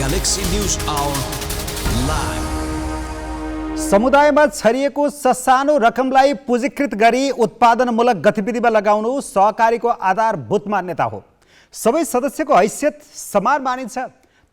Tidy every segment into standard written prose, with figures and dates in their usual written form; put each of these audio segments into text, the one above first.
Galaxy News Hour live. समुदायमा छरिएको ससानो रकमलाई पुँजीकृत गरी उत्पादनमूलक गतिविधिमा लगाउनु सहकारीको आधारभूत मान्यता हो। सबै सदस्यको हैसियत समान मानिन्छ,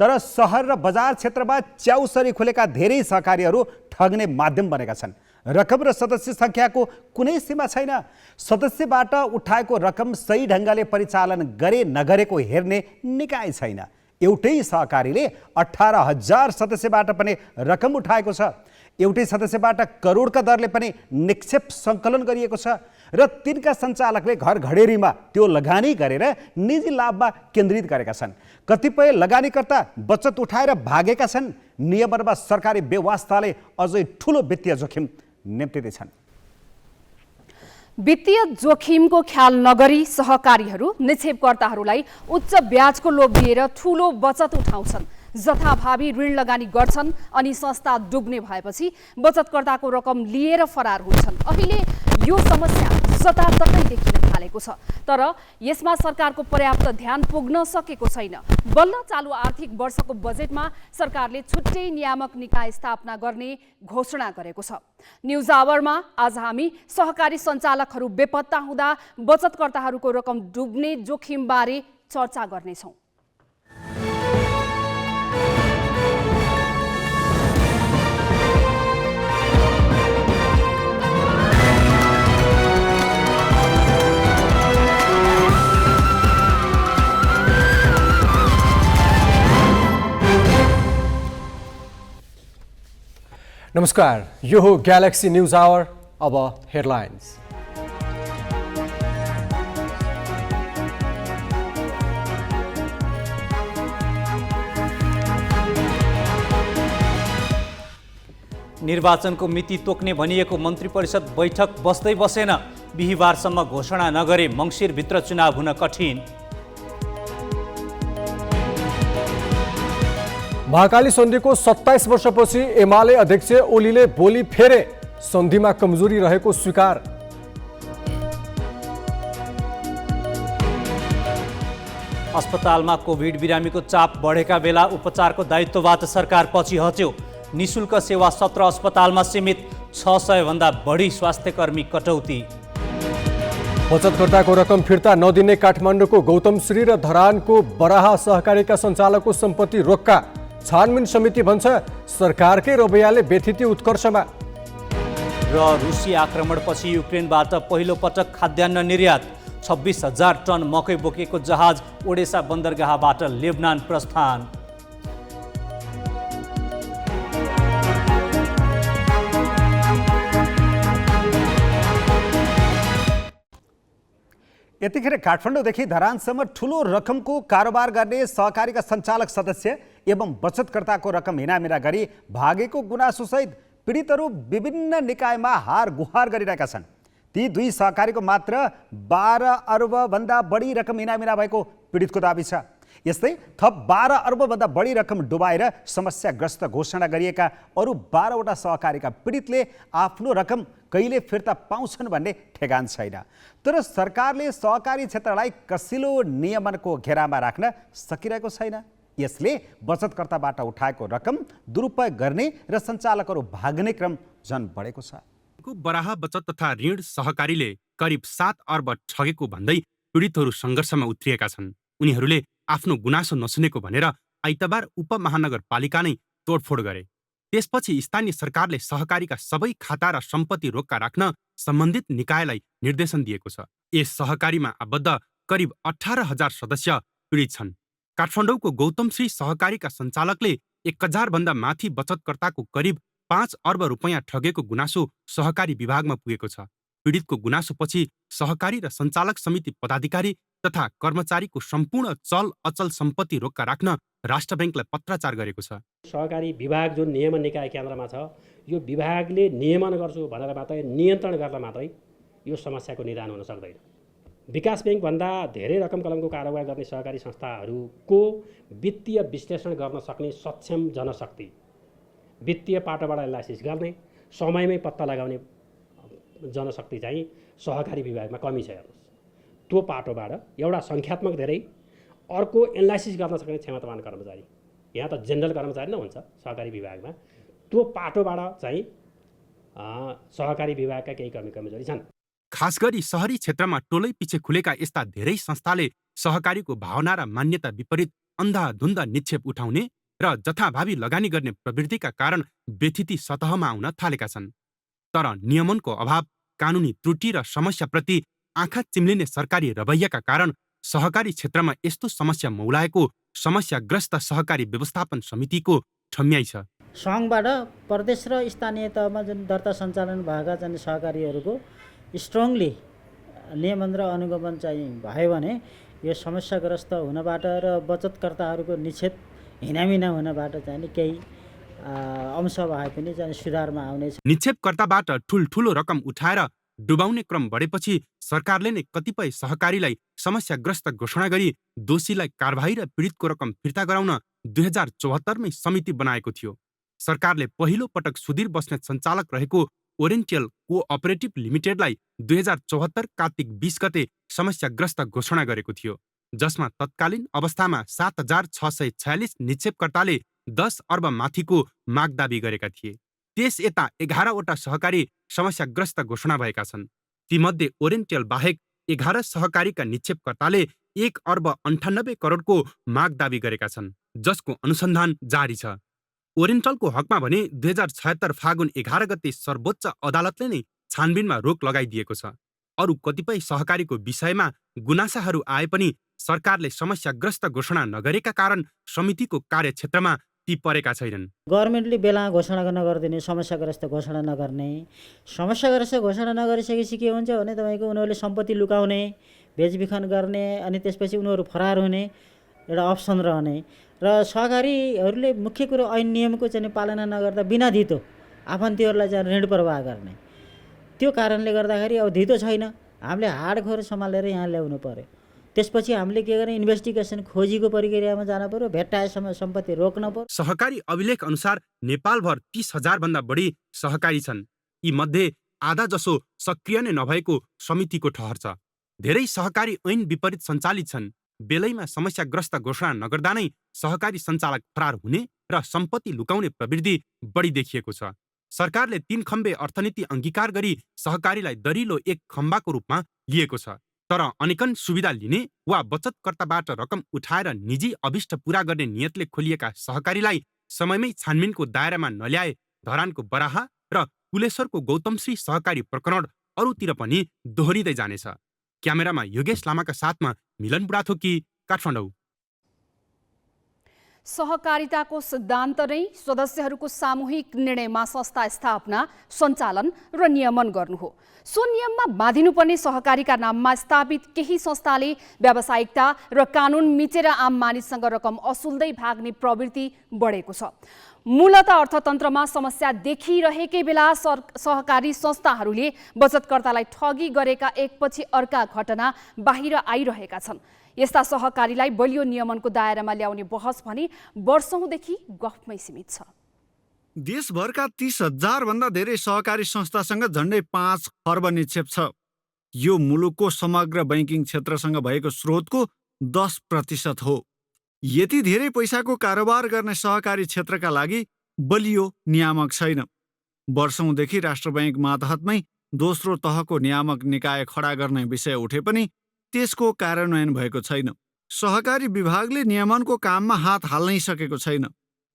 तर सहर र बजार क्षेत्रमा च्याउसरी खुलेका धेरै सहकारीहरू ठग्ने माध्यम बनेका छन्। रकम र सदस्य सङ्ख्याको कुनै सीमा छैन। सदस्यबाट उठाएको रकम सही ढङ्गले परिचालन गरे नगरेको हेर्ने निकाय छैन। एउटै सहकारीले 18,000 सदस्यबाट पनि रकम उठाएको छ। एउटै सदस्यबाट करोडका दरले पनि निक्षेप सङ्कलन गरिएको छ र तिनका सञ्चालकले घर घडेरीमा त्यो लगानी गरेर निजी लाभमा केन्द्रित गरेका छन्। कतिपय लगानीकर्ता बचत उठाएर भागेका छन्। नियमनमा सरकारी व्यवस्थाले अझै ठुलो वित्तीय जोखिम निम्तिँदैछन्। वित्तीय जोखिमको ख्याल नगरी सहकारीहरू निक्षेपकर्ताहरूलाई उच्च ब्याजको लोभ दिएर ठुलो बचत उठाउँछन्, जथाभावी ऋण लगानी गर्छन् अनि संस्था डुब्ने भएपछि बचतकर्ताको रकम लिएर फरार हुन्छन्। अहिले यो समस्या जताततै देखिन थालेको छ, तर यसमा सरकारको पर्याप्त ध्यान पुग्न सकेको छैन। बल्ल चालु आर्थिक वर्षको बजेटमा सरकारले छुट्टै नियामक निकाय स्थापना गर्ने घोषणा गरेको छ। न्युज आवरमा आज हामी सहकारी सञ्चालकहरू बेपत्ता हुँदा बचतकर्ताहरूको रकम डुब्ने जोखिमबारे चर्चा गर्नेछौँ। नमस्कार, यो हो ग्यालेक्सी न्युज आवर। अब हेडलाइन्स। निर्वाचनको मिति तोक्ने भनिएको मन्त्री परिषद बैठक बस्दै बसेन। बिहिबारसम्म घोषणा नगरे मङ्सिरभित्र चुनाव हुन कठिन। महाकाली सन्धिको 27 वर्षपछि एमाले अध्यक्ष ओलीले बोली फेरे, सन्धिमा कमजोरी रहेको स्वीकार। अस्पतालमा कोभिड बिरामीको चाप बढेका बेला उपचारको दायित्वबाट सरकार पछि हट्यो। निशुल्क सेवा 17 अस्पतालमा सीमित, 600 भन्दा बढी स्वास्थ्यकर्मी कटौती। बचतकर्ताको रकम फिर्ता नदिने काठमाडौँको गौतमश्री र धरानको बराहा सहकारीका सञ्चालकको सम्पत्ति रोक्का। छानबिन समिति भन्छ सरकारकै रवैयाले व्यथिति उत्कर्षमा। र रुसी आक्रमणपछि युक्रेनबाट पहिलो पटक खाद्यान्न निर्यात। 26,000 टन मकै बोकेको जहाज ओडेसा बन्दरगाहबाट लेबनान प्रस्थान। यतिखेर काठमाडौँदेखि धरानसम्म ठुलो रकमको कारोबार गर्ने सहकारीका सञ्चालक सदस्य एवं बचतकर्ताको रकम हिनामिना गरी भागेको गुनासोसहित पीडितहरू विभिन्न निकायमा हार गुहार गरिरहेका छन्। ती दुई सहकारीको मात्र 12 अर्बभन्दा बढी रकम हिनामिना भएको पीडितको दाबी छ। यस्तै थप 12 अर्बभन्दा बढी रकम डुबाएर समस्याग्रस्त घोषणा गरिएका अरू 12वटा सहकारीका पीडितले आफ्नो रकम कहिले फिर्ता पाउँछन् भन्ने ठेगान छैन। तर सरकारले सहकारी क्षेत्रलाई कसिलो नियमनको घेरामा राख्न सकिरहेको छैन। यसले बचतकर्ताबाट उठाएको रकम दुरुपयोग गर्ने र सञ्चालकहरू भाग्ने क्रम झन बढेको छ। बराहा बचत तथा ऋण सहकारीले करिब 7 अर्ब ठगेको भन्दै पीडितहरू सङ्घर्षमा उत्रिएका छन्। उनीहरूले आफ्नो गुनासो नसुनेको भनेर आइतबार उपमहानगरपालिका नै तोडफोड गरे। त्यसपछि स्थानीय सरकारले सहकारीका सबै खाता र सम्पत्ति रोक्का राख्न सम्बन्धित निकायलाई निर्देशन दिएको छ। यस सहकारीमा आबद्ध करिब 18,000 सदस्य पीडित छन्। काठमाडौँको गौतमश्री सहकारीका सञ्चालकले 1,000 भन्दा माथि बचतकर्ताको करिब 5 अर्ब रुपैयाँ ठगेको गुनासो सहकारी विभागमा पुगेको छ। पीडितको गुनासोपछि सहकारी र सञ्चालक समिति पदाधिकारी तथा कर्मचारीको सम्पूर्ण चल अचल सम्पत्ति रोक्का राख्न राष्ट्र ब्याङ्कलाई पत्राचार गरेको छ। सहकारी विभाग जुन नियमन निकाय केन्द्रमा छ, यो विभागले नियमन गर्छु भनेर मात्रै, नियन्त्रण गर्दा मात्रै यो समस्याको निदान हुन सक्दैन। विकास ब्याङ्क भन्दा धेरै रकम कलमको कारोबार गर्ने सहकारी संस्थाहरूको वित्तीय विश्लेषण गर्न सक्ने सक्षम जनशक्ति, वित्तीय पाटोबाट एनालाइसिस गर्ने, समयमै पत्ता लगाउने जनशक्ति चाहिँ सहकारी विभागमा कमी छ। हेर्नुहोस्, त्यो पाटोबाट एउटा सङ्ख्यात्मक धेरै, अर्को एनालाइसिस गर्न सक्ने क्षमतावान कर्मचारी यहाँ त जेनरल कर्मचारी नै हुन्छ सहकारी विभागमा, त्यो पाटोबाट चाहिँ सहकारी विभागका केही कमजोरी छन्। खास गरी शहरी क्षेत्रमा टोलै पछि खुलेका यस्ता धेरै संस्थाले सहकारीको भावना र मान्यता विपरीत अन्धाधुन्ध निक्षेप उठाउने र जथाभावी लगानी गर्ने प्रवृत्तिका कारण व्यथिति सतहमा आउन थालेका छन्। तर नियमनको अभाव, कानुनी त्रुटि र समस्याप्रति आँखा चिम्लिने सरकारी रवैयाका कारण सहकारी क्षेत्रमा यस्तो समस्या मौलाएको समस्याग्रस्त सहकारी व्यवस्थापन समितिको ठम्याइ छ। सङ्घबाट प्रदेश र स्थानीय तहमा जुन दर्ता सञ्चालन भएका चाहिँ सहकारीहरूको स्ट्रङली नियमन र अनुगमन चाहिँ भयो भने यो समस्याग्रस्त हुनबाट र बचतकर्ताहरूको निक्षेप हिनामिना हुनबाट चाहिँ केही अंश भए पनि चाहिँ सुधारमा आउनेछ। निक्षेपकर्ताबाट ठुल्ठुलो रकम उठाएर डुबाउने क्रम बढेपछि सरकारले नै कतिपय सहकारीलाई समस्याग्रस्त घोषणा गरी दोषीलाई कारबाही र पीडितको रकम फिर्ता गराउन 2074मै समिति बनाएको थियो। सरकारले पहिलो पटक सुधीर बस्नेत सञ्चालक रहेको ओरिएन्टल कोअपरेटिभ लिमिटेडलाई 2074 कार्तिक 20 गते समस्याग्रस्त घोषणा गरेको थियो, जसमा तत्कालीन अवस्थामा 7646 निक्षेपकर्ताले 10 अर्ब माथिको माग दाबी गरेका थिए। त्यस यता 11वटा सहकारी समस्याग्रस्त घोषणा भएका छन्। तीमध्ये ओरिएन्टल बाहेक 11 सहकारीका निक्षेपकर्ताले 1 अर्ब 98 करोडको माग दाबी गरेका छन्, जसको अनुसन्धान जारी छ। ओरिएन्टलको हकमा भने 2076 फागुन 11 गते सर्वोच्च अदालतले नै छानबिनमा रोक लगाइदिएको छ। अरू कतिपय सहकारीको विषयमा गुनासाहरू आए पनि सरकारले समस्याग्रस्त घोषणा नगरेका कारण समितिको कार्यक्षेत्रमा ती परेका छैनन्। गभर्मेन्टले बेला घोषणा नगरिदिने, समस्याग्रस्त घोषणा नगर्ने, समस्याग्रस्त घोषणा नगरिसकेपछि के हुन्छ भने तपाईँको उनीहरूले सम्पत्ति लुकाउने, बेचबिखन गर्ने, अनि त्यसपछि उनीहरू फरार हुने एउटा अप्सन रहने र सहकारीहरूले मुख्य कुरो ऐन नियमको चाहिँ पालना नगर्दा बिना धितो आफन्तीहरूलाई चाहिँ ऋण प्रवाह गर्ने। त्यो कारणले गर्दाखेरि अब धितो छैन, हामीले हाडखोर सम्हालेर यहाँ ल्याउनु पर्यो। त्यसपछि हामीले के गर्ने, इन्भेस्टिगेसन खोजीको प्रक्रियामा जानु पर्यो, भेट्टाएसम्म सम्पत्ति रोक्न पर्यो। सहकारी अभिलेख अनुसार नेपालभर 30,000 भन्दा बढी सहकारी छन्। यी मध्ये आधा जसो सक्रिय नै नभएको समितिको ठहर छ। धेरै सहकारी ऐन विपरीत सञ्चालित छन्। बेलैमा समस्याग्रस्त घोषणा नगर्दा नै सहकारी सञ्चालक फरार हुने र सम्पत्ति लुकाउने प्रवृत्ति बढी देखिएको छ। सरकारले 3 खम्बे अर्थनीति अंगीकार गरी सहकारीलाई दरिलो एक खम्बाको रूपमा लिएको छ। तर अनेकन सुविधा लिने वा बचतकर्ताबाट रकम उठाएर निजी अभिष्ट पूरा गर्ने नियतले खोलिएका सहकारीलाई समयमै छानबिनको दायरामा नल्याए धरानको बराहा र कुलेश्वरको गौतमश्री सहकारी प्रकरण अरूतिर पनि दोहोरिँदै जानेछ। क्यामेरामा योगेश लामाका साथमा मिलन बुढाथोकी, काठमाडौँ। सहकारिताको सिद्धान्त नै सदस्यहरूको सामूहिक निर्णयमा संस्था स्थापना, सञ्चालन र नियमन गर्नु हो। सो नियममा बाँधिनुपर्ने सहकारीका नाममा स्थापित केही संस्थाले व्यावसायिकता र कानुन मिचेर आम मानिससँग रकम असुल्दै भाग्ने प्रवृत्ति बढेको छ। मूलत अर्थतन्त्रमा समस्या देखिरहेकै बेला सहकारी संस्थाहरूले बचतकर्तालाई ठगी गरेका एकपछि अर्का घटना बाहिर आइरहेका छन्। यस्ता सहकारीलाई बलियो नियमनको दायरामा ल्याउने बहस भने वर्षौंदेखि गफमै सीमित छ। देशभरका 30,000 भन्दा धेरै सहकारी संस्थासँग झन्डै 5 खर्ब निक्षेप छ। यो मुलुकको समग्र बैंकिङ क्षेत्रसँग भएको स्रोतको 10% हो। यति धेरै पैसाको कारोबार गर्ने सहकारी क्षेत्रका लागि बलियो नियामक छैन। वर्षौंदेखि राष्ट्र बैंक मातहतमै दोस्रो तहको नियामक निकाय खडा गर्ने विषय उठे पनि त्यसको कार्यान्वयन भएको छैन। सहकारी विभागले नियमनको काममा हात हाल्नै सकेको छैन।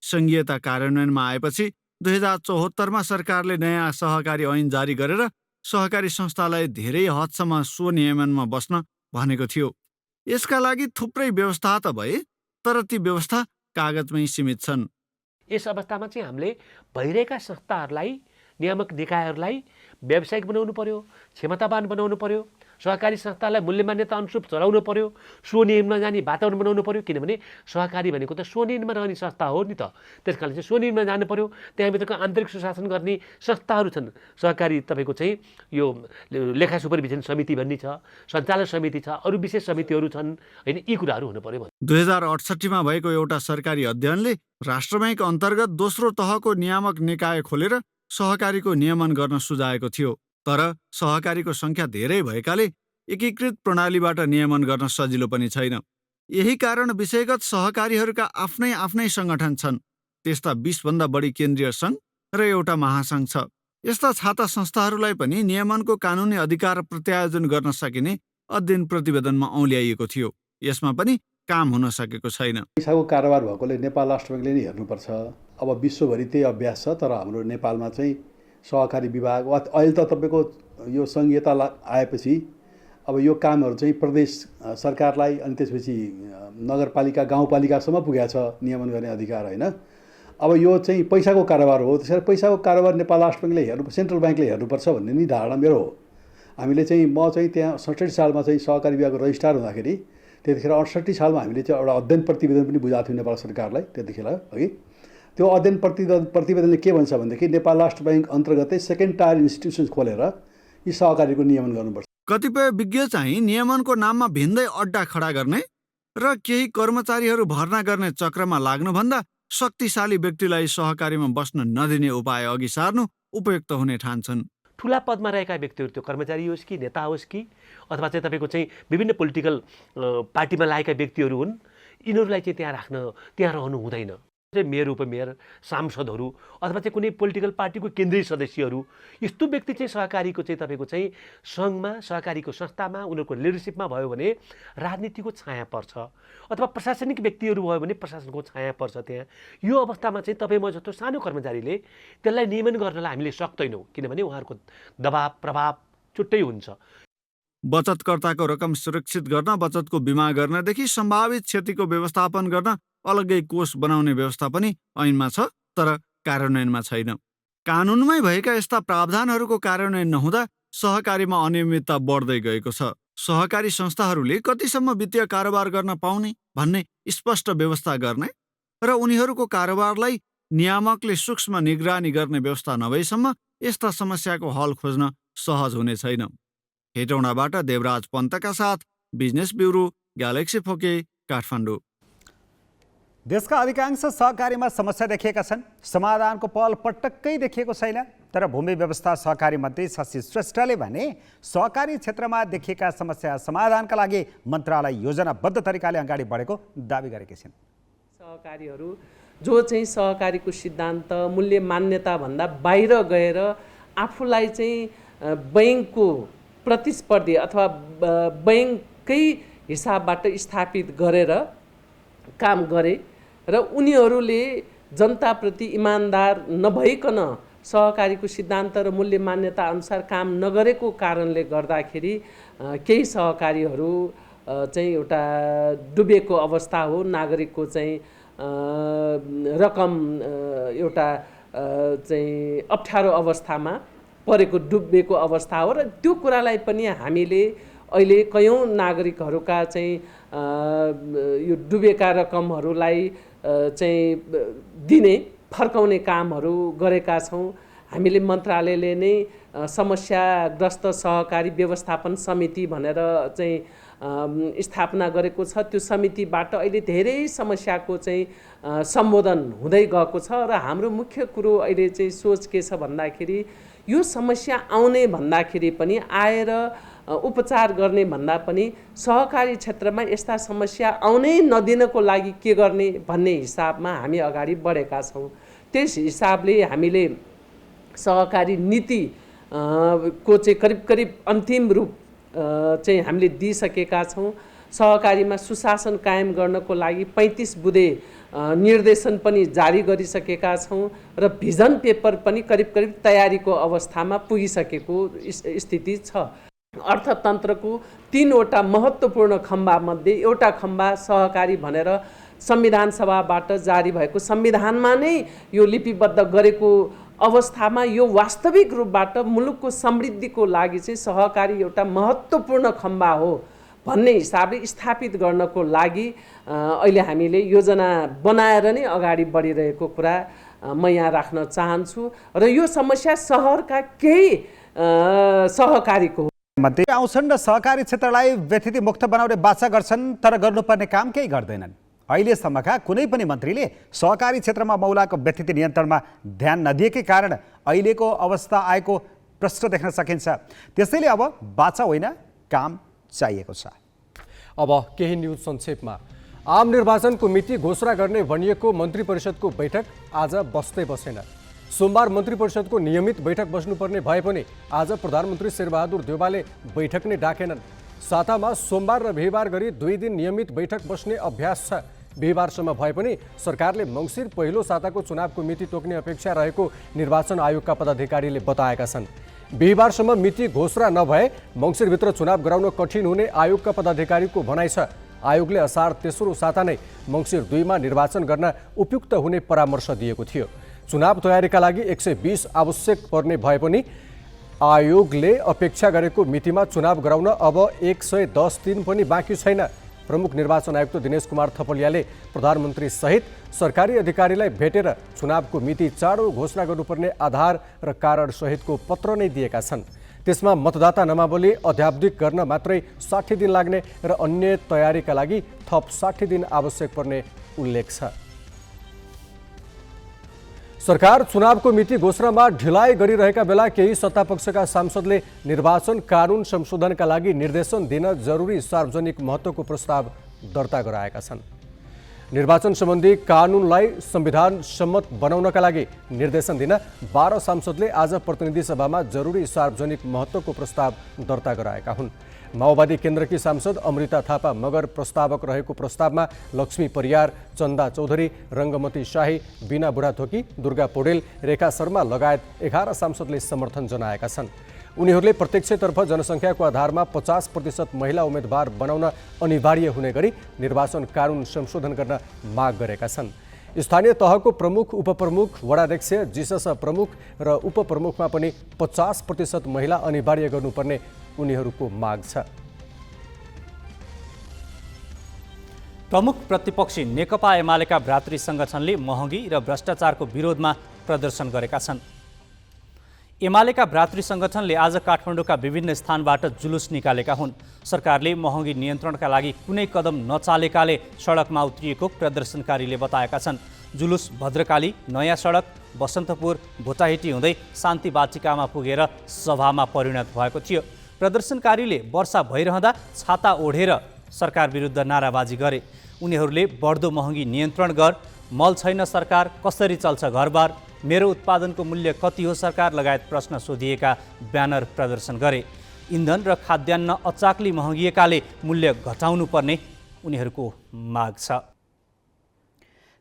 संघीयता कार्यान्वयनमा आएपछि 2074मा सरकारले नयाँ सहकारी ऐन जारी गरेर सहकारी संस्थालाई धेरै हदसम्म स्वनियमनमा बस्न भनेको थियो। यसका लागि थुप्रै व्यवस्था त भए, तर ती व्यवस्था कागजमै सीमित छन्। यस अवस्थामा चाहिँ हामीले भइरहेका संस्थाहरूलाई, नियामक निकायहरूलाई व्यावसायिक बनाउनु पर्यो, क्षमतावान बनाउनु पर्यो, सहकारी संस्थालाई मूल्य मान्यता अनुरूप चलाउनु पर्यो, स्वनियममा जाने वातावरण बनाउनु पर्यो। किनभने सहकारी भनेको त स्वनियममा रहने संस्था हो नि त। त्यस कारणले चाहिँ स्वनियममा जानु पर्यो। त्यहाँभित्रको आन्तरिक सुशासन गर्ने संस्थाहरू छन्। सहकारी तपाईँको चाहिँ यो लेखा सुपरभिजन समिति भन्ने छ, सञ्चालन समिति छ, अरू विशेष समितिहरू छन् होइन। यी कुराहरू हुनु पर्यो। 2068मा भएको एउटा सरकारी अध्ययनले राष्ट्र बैंक अन्तर्गत दोस्रो तहको नियामक निकाय खोलेर सहकारीको नियमन गर्न सुझाएको थियो। तर सहकारीको संख्या धेरै भएकाले एकीकृत प्रणालीबाट नियमन गर्न सजिलो पनि छैन। यही कारण विषयगत सहकारीहरूका आफ्नै आफ्नै सङ्गठन छन्। त्यस्ता 20 भन्दा बढी केन्द्रीय सङ्घ र एउटा महासङ्घ छ। यस्ता छाता संस्थाहरूलाई पनि नियमनको कानुनी अधिकार प्रत्यायोजन गर्न सकिने अध्ययन प्रतिवेदनमा औल्याइएको थियो। यसमा पनि काम हुन सकेको छैन। पैसाको कारोबार भएकोले नेपाल राष्ट्र बैङ्कले नै हेर्नुपर्छ। अब विश्वभरि त्यही अभ्यास छ, तर हाम्रो नेपालमा चाहिँ सहकारी विभाग अहिले त तपाईँको यो सङ्घीयता आएपछि अब यो कामहरू चाहिँ प्रदेश सरकारलाई अनि त्यसपछि नगरपालिका गाउँपालिकासम्म पुगेको छ नियमन गर्ने अधिकार होइन। अब यो चाहिँ पैसाको कारोबार हो, त्यसरी पैसाको कारोबार नेपाल राष्ट्र बैङ्कले सेन्ट्रल ब्याङ्कले हेर्नुपर्छ भन्ने नि धारणा मेरो हो। हामीले चाहिँ म चाहिँ त्यहाँ 67 सालमा चाहिँ सहकारी विभागको रजिस्ट्रार हुँदाखेरि त्यतिखेर 68 सालमा हामीले चाहिँ एउटा अध्ययन प्रतिवेदन पनि बुझाएको थियौँ नेपाल सरकारलाई त्यतिखेर अघि। त्यो अध्ययन प्रतिवेदनले के भन्छ भनेदेखि नेपाल राष्ट्र बैङ्क अन्तर्गतै सेकेन्ड टायर इन्स्टिट्युसन्स खोलेर यी सहकारीको नियमन गर्नुपर्छ। कतिपय विज्ञ चाहिँ नियमनको नाममा भिन्दै अड्डा खडा गर्ने र केही कर्मचारीहरू भर्ना गर्ने चक्रमा लाग्नुभन्दा शक्तिशाली व्यक्तिलाई सहकारीमा बस्न नदिने उपाय अघि सार्नु उपयुक्त हुने ठान्छन्। ठुला पदमा रहेका व्यक्तिहरू, त्यो कर्मचारी होस् कि नेता होस् कि अथवा चाहिँ तपाईँको चाहिँ विभिन्न पोलिटिकल पार्टीमा लागेका व्यक्तिहरू हुन्, यिनीहरूलाई चाहिँ त्यहाँ रहनु हुँदैन। मेयर, उपमेयर, सांसदहरू अथवा चाहिँ कुनै पोलिटिकल पार्टीको केन्द्रीय सदस्यहरू, यस्तो व्यक्ति चाहिँ सहकारीको चाहिँ तपाईँको चाहिँ सङ्घमा, सहकारीको संस्थामा, उनीहरूको लिडरसिपमा भयो भने राजनीतिको छाया पर्छ, अथवा प्रशासनिक व्यक्तिहरू भयो भने प्रशासनको छाया पर्छ त्यहाँ। यो अवस्थामा चाहिँ तपाईँ म जस्तो सानो कर्मचारीले त्यसलाई नियमन गर्नलाई हामीले सक्दैनौँ, किनभने उहाँहरूको दबाब प्रभाव छुट्टै हुन्छ। बचतकर्ताको रकम सुरक्षित गर्न बचतको बिमा गर्नदेखि सम्भावित क्षतिको व्यवस्थापन गर्न अलग्गै कोष बनाउने व्यवस्था पनि ऐनमा छ, तर कार्यान्वयनमा छैन। कानुनमै भएका यस्ता प्रावधानहरूको कार्यान्वयन नहुँदा सहकारीमा अनियमितता बढ्दै गएको छ। सहकारी संस्थाहरूले कतिसम्म वित्तीय कारोबार गर्न पाउने भन्ने स्पष्ट व्यवस्था गर्ने र उनीहरूको कारोबारलाई नियामकले सूक्ष्म निगरानी गर्ने व्यवस्था नभएसम्म यस्ता समस्याको हल खोज्न सहज हुने छैन। हेटौँडाबाट देवराज पन्तका साथ बिजनेस ब्युरो, ग्यालेक्सी फोके, काठमाडौँ। देशका अधिकांश सहकारीमा समस्या देखिएका छन्, समाधानको पहल पटक्कै देखिएको छैन। तर भूमि व्यवस्था सहकारी मन्त्री शशि श्रेष्ठले भने सहकारी क्षेत्रमा देखिएका समस्या समाधानका लागि मन्त्रालय योजनाबद्ध तरिकाले अगाडि बढेको दावी गरेकी छिन्। सहकारीहरू जो चाहिँ सहकारीको सिद्धान्त मूल्य मान्यताभन्दा बाहिर गएर आफूलाई चाहिँ बैङ्कको प्रतिस्पर्धी अथवा बैङ्ककै हिसाबबाट स्थापित गरेर काम गरे र उनीहरूले जनताप्रति इमान्दार नभइकन सहकारीको सिद्धान्त र मूल्य मान्यता अनुसार काम नगरेको कारणले गर्दाखेरि केही सहकारीहरू चाहिँ एउटा डुबेको अवस्था हो। नागरिकको चाहिँ रकम एउटा चाहिँ अप्ठ्यारो अवस्थामा परेको डुबेको अवस्था हो र त्यो कुरालाई पनि हामीले अहिले कयौँ नागरिकहरूका चाहिँ यो डुबेका रकमहरूलाई चाहिँ दिने फर्काउने कामहरू गरेका छौँ। हामीले मन्त्रालयले नै समस्याग्रस्त सहकारी व्यवस्थापन समिति भनेर चाहिँ स्थापना गरेको छ। त्यो समितिबाट अहिले धेरै समस्याको चाहिँ सम्बोधन हुँदै गएको छ र हाम्रो मुख्य कुरो अहिले चाहिँ सोच के छ भन्दाखेरि यो समस्या आउने भन्दाखेरि पनि आएर उपचार गर्ने भन्दा पनि सहकारी क्षेत्रमा यस्ता समस्या आउनै नदिनको लागि के गर्ने भन्ने हिसाबमा हामी अगाडि बढेका छौँ। त्यस हिसाबले हामीले सहकारी नीति को चाहिँ करिब अन्तिम रूप चाहिँ हामीले दिइसकेका छौँ। सहकारीमा सुशासन कायम गर्नको लागि 35 बुँदे निर्देशन पनि जारी गरिसकेका छौँ र भिजन पेपर पनि करिब तयारीको अवस्थामा पुगिसकेको स्थिति छ। अर्थतन्त्रको 3वटा महत्त्वपूर्ण खम्बामध्ये एउटा खम्बा सहकारी भनेर संविधान सभाबाट जारी भएको संविधानमा नै यो लिपिबद्ध गरेको अवस्थामा यो वास्तविक रूपबाट मुलुकको समृद्धिको लागि चाहिँ सहकारी एउटा महत्त्वपूर्ण खम्बा हो भन्ने हिसाबले स्थापित गर्नको लागि अहिले हामीले योजना बनाएर नै अगाडि बढिरहेको कुरा म यहाँ राख्न चाहन्छु र यो समस्या सहरका केही सहकारीको मन्त्री आउँछन् र सहकारी क्षेत्रलाई व्यथिति मुक्त बनाउने बाचा गर्छन्, तर गर्नुपर्ने काम केही गर्दैनन्। अहिलेसम्मका कुनै पनि मन्त्रीले सहकारी क्षेत्रमा मौलाको व्यथिति नियन्त्रणमा ध्यान नदिएकै कारण अहिलेको अवस्था आएको प्रश्न देख्न सकिन्छ। त्यसैले अब बाचा होइन, काम चाहिएको छ। अब केही न्युज संक्षेपमा। आम निर्वाचनको मिति घोषणा गर्ने भनिएको मन्त्री परिषदको बैठक आज बस्दै बसेन। सोमबार मन्त्री परिषदको नियमित बैठक बस्नुपर्ने भए पनि आज प्रधानमन्त्री शेरबहादुर देउवाले बैठक नै डाकेनन्। सातामा सोमबार र बिहिबार गरी 2 दिन नियमित बैठक बस्ने अभ्यास छ। बिहिबारसम्म भए पनि सरकारले मङ्सिर पहिलो साताको चुनावको मिति तोक्ने अपेक्षा रहेको निर्वाचन आयोगका पदाधिकारीले बताएका छन्। बिहिबारसम्म मिति घोषणा नभए मङ्सिरभित्र चुनाव गराउन कठिन हुने आयोगका पदाधिकारीको भनाइ छ। आयोगले असार तेस्रो साता नै मङ्सिर 2 मा निर्वाचन गर्न उपयुक्त हुने परामर्श दिएको थियो। चुनाव तयारीका लागि 120 आवश्यक पर्ने भए पनि आयोगले अपेक्षा गरेको मितिमा चुनाव गराउन अब 110 दिन पनि बाँकी छैन। प्रमुख निर्वाचन आयुक्त दिनेश कुमार थपलियाले प्रधानमन्त्री सहित सरकारी अधिकारीलाई भेटेर चुनावको मिति चाँडो घोषणा गर्नुपर्ने आधार र कारण सहितको पत्र नै दिएका छन्। त्यसमा मतदाता नामावली अध्यावधिक गर्न मात्रै 60 दिन लाग्ने र अन्य तयारीका लागि थप 60 दिन आवश्यक पर्ने उल्लेख छ। सरकार चुनावको मिति घोषणामा ढिलाइ गरिरहेका बेला केही सत्तापक्षका सांसदले निर्वाचन कानुन संशोधनका लागि निर्देशन दिन जरुरी सार्वजनिक महत्त्वको प्रस्ताव दर्ता गराएका छन्। निर्वाचन सम्बन्धी कानुनलाई संविधान सम्मत बनाउनका लागि निर्देशन दिन 12 सांसदले आज प्रतिनिधि सभामा जरुरी सार्वजनिक महत्त्वको प्रस्ताव दर्ता गराएका हुन्। माओवादी केन्द्रकी सांसद अमृता थापा मगर प्रस्तावक रहेको प्रस्तावमा लक्ष्मी परियार, चन्दा चौधरी, रङ्गमती शाही, बिना बुढाथोकी, दुर्गा पौडेल, रेखा शर्मा लगायत 11 सांसदले समर्थन जनाएका छन्। उनीहरूले प्रत्यक्षतर्फ जनसङ्ख्याको आधारमा 50% महिला उम्मेदवार बनाउन अनिवार्य हुने गरी निर्वाचन कानुन संशोधन गर्न माग गरेका छन्। स्थानीय तहको प्रमुख, उपप्रमुख, वडाध्यक्ष, जिसस प्रमुख र उपप्रमुखमा पनि 50% महिला अनिवार्य गर्नुपर्ने उनीहरूको माग छ। प्रमुख प्रतिपक्षी नेकपा एमालेका भ्रातृ सङ्गठनले महँगी र भ्रष्टाचारको विरोधमा प्रदर्शन गरेका छन्। एमालेका भ्रातृ सङ्गठनले आज काठमाडौँका विभिन्न स्थानबाट जुलुस निकालेका हुन्। सरकारले महँगी नियन्त्रणका लागि कुनै कदम नचालेकाले सडकमा उत्रिएको प्रदर्शनकारीले बताएका छन्। जुलुस भद्रकाली, नयाँ सडक, बसन्तपुर, भोटाहिटी हुँदै शान्ति बाटिकामा पुगेर सभामा परिणत भएको थियो। प्रदर्शनकारीले वर्षा भइरहँदा छाता ओढेर सरकार विरुद्ध नाराबाजी गरे। उनीहरूले बढ्दो महँगी नियन्त्रण गर, मल छैन सरकार, कसरी चल्छ घरबार, मेरो उत्पादनको मूल्य कति हो सरकार लगायत प्रश्न सोधिएका ब्यानर प्रदर्शन गरे। इन्धन र खाद्यान्न अचाक्ली महँगिएकाले मूल्य घटाउनु पर्ने उनीहरूको माग छ।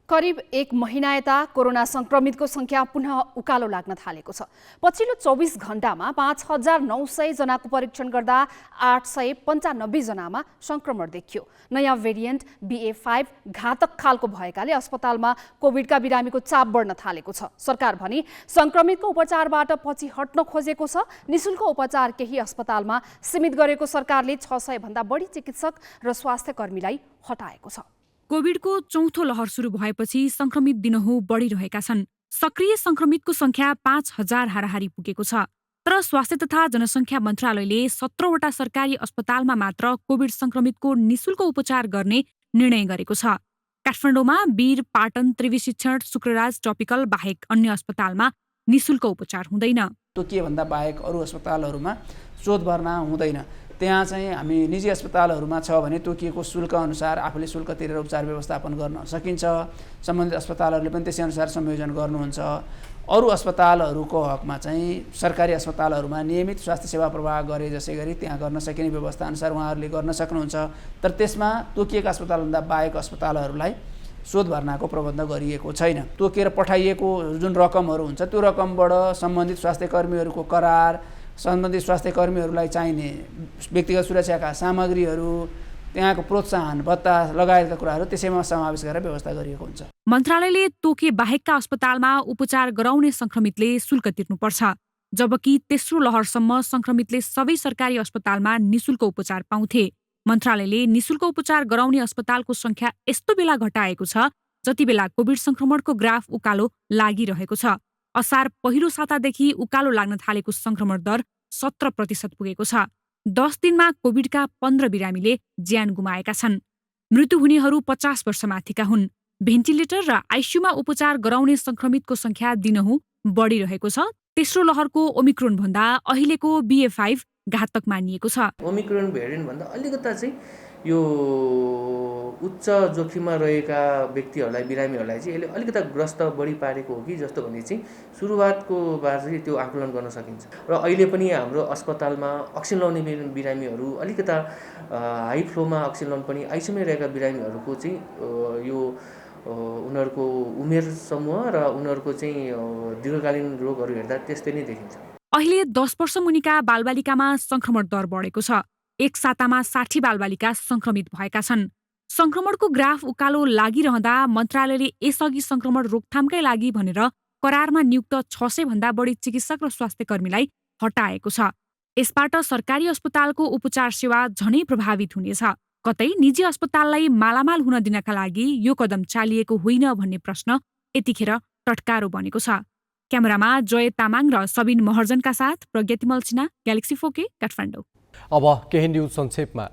करिब 1 महिना यता कोरोना संक्रमितको संख्या पुनः उकालो लाग्न थालेको छ। पछिल्लो 24 घण्टामा 5900 जनाको परीक्षण गर्दा 895 जनामा संक्रमण देखियो। नयाँ भेरिएन्ट BA.5 घातक खालको भएकाले अस्पतालमा कोभिडका बिरामीको चाप बढ्न थालेको छ। सरकार भने संक्रमितको उपचारबाट पछि हट्न खोजेको छ। निशुल्क उपचार केही अस्पतालमा सीमित गरेको सरकारले 600 भन्दा बढी चिकित्सक र स्वास्थ्य कर्मीलाई हटाएको छ। कोभिडको चौथो लहर सुरु भएपछि संक्रमित दिनहुँ बढिरहेका छन्। सक्रिय संक्रमितको संख्या 5000 हाराहारी पुगेको छ। तर स्वास्थ्य तथा जनसङ्ख्या मन्त्रालयले 17वटा सरकारी अस्पतालमा मात्र कोभिड संक्रमितको निशुल्क उपचार गर्ने निर्णय गरेको छ। काठमाडौँमा वीर, पाटन, त्रिवी शिक्षण, शुक्रराज टपिकल बाहेक अन्य अस्पतालमा निशुल्क उपचार हुँदैन। तोकिएभन्दा बाहेक अरू अस्पतालहरूमा शोध भर्ना हुँदैन। त्यहाँ चाहिँ हामी निजी अस्पतालहरूमा छ भने तोकिएको शुल्क अनुसार आफूले शुल्क तिरेर उपचार व्यवस्थापन गर्न सकिन्छ। सम्बन्धित अस्पतालहरूले पनि त्यसै अनुसार संयोजन गर्नुहुन्छ। अरू अस्पतालहरूको हकमा चाहिँ सरकारी अस्पतालहरूमा नियमित स्वास्थ्य सेवा प्रवाह गरे जसै गरी त्यहाँ गर्न सकिने व्यवस्था अनुसार उहाँहरूले गर्न सक्नुहुन्छ। तर त्यसमा तोकिएका अस्पतालभन्दा बाहेक अस्पतालहरूलाई शोध भर्नाको प्रबन्ध गरिएको छैन। तोकेर पठाइएको जुन रकमहरू हुन्छ त्यो रकमबाट सम्बन्धित स्वास्थ्य कर्मीहरूको करार, सम्बन्धित स्वास्थ्य कर्मीहरूलाई चाहिने व्यक्तिगत सुरक्षाका सामग्रीहरू, त्यहाँको प्रोत्साहन भत्ता लगायतका कुराहरू त्यसैमा समावेश गरेर व्यवस्था गरिएको हुन्छ। मन्त्रालयले तोके बाहेकका अस्पतालमा उपचार गराउने संक्रमितले शुल्क तिर्नुपर्छ, जबकि तेस्रो लहरसम्म संक्रमितले सबै सरकारी अस्पतालमा निशुल्क उपचार पाउँथे। मन्त्रालयले निशुल्क उपचार गराउने अस्पतालको संख्या यस्तो बेला घटाएको छ जति बेला कोभिड संक्रमणको ग्राफ उकालो लागिरहेको छ। असार पहिलो सातादेखि उकालो लाग्न थालेको संक्रमण दर 17% पुगेको छ। 10 दिनमा कोभिडका 15 बिरामीले ज्यान गुमाएका छन्। मृत्यु हुनेहरू 50 वर्षमाथिका हुन्। भेन्टिलेटर र आइसियुमा उपचार गराउने संक्रमितको संख्या दिनहुँ बढिरहेको छ। तेस्रो लहरको ओमिक्रोन भन्दा अहिलेको BA.5 घातक मानिएको छ। ओमिक्रोन भेरिएन्ट भन्दा अलिकता चाहिँ यो उच्च जोखिममा रहेका व्यक्तिहरूलाई बिरामीहरूलाई चाहिँ यसले अलिकता ग्रस्त बढी पारेको हो कि जस्तो भन्ने चाहिँ सुरुवातको बार चाहिँ त्यो आकलन गर्न सकिन्छ। र अहिले पनि हाम्रो अस्पतालमा अक्सिजन लाउने बिरामीहरू अलिकता हाई फ्लोमा अक्सिजन लाउनु पनि आइसियुमा रहेका बिरामीहरूको चाहिँ यो उनीहरूको उमेर समूह र उनीहरूको चाहिँ दीर्घकालीन रोगहरू हेर्दा त्यस्तै नै देखिन्छ। अहिले 10 वर्ष मुनिका बालबालिकामा संक्रमण दर बढेको छ। एक सातामा 60 बालबालिका संक्रमित भएका छन्। संक्रमणको ग्राफ उकालो लागिरहँदा मन्त्रालयले यसअघि संक्रमण रोकथामकै लागि भनेर करारमा नियुक्त 600 भन्दा बढी चिकित्सक र स्वास्थ्य कर्मीलाई हटाएको छ। यसबाट सरकारी अस्पतालको उपचार सेवा झनै प्रभावित हुनेछ। कतै निजी अस्पताललाई मालामाल हुन दिनका लागि यो कदम चालिएको होइन भन्ने प्रश्न यतिखेर टटकारो बनेको छ। क्यामेरामा जय तामाङ र सबिन महर्जनका साथ प्रज्ञतिमल सिन्हा, ग्यालेक्सी 4K, काठमाडौँ। अब केही न्युज संक्षेपमा।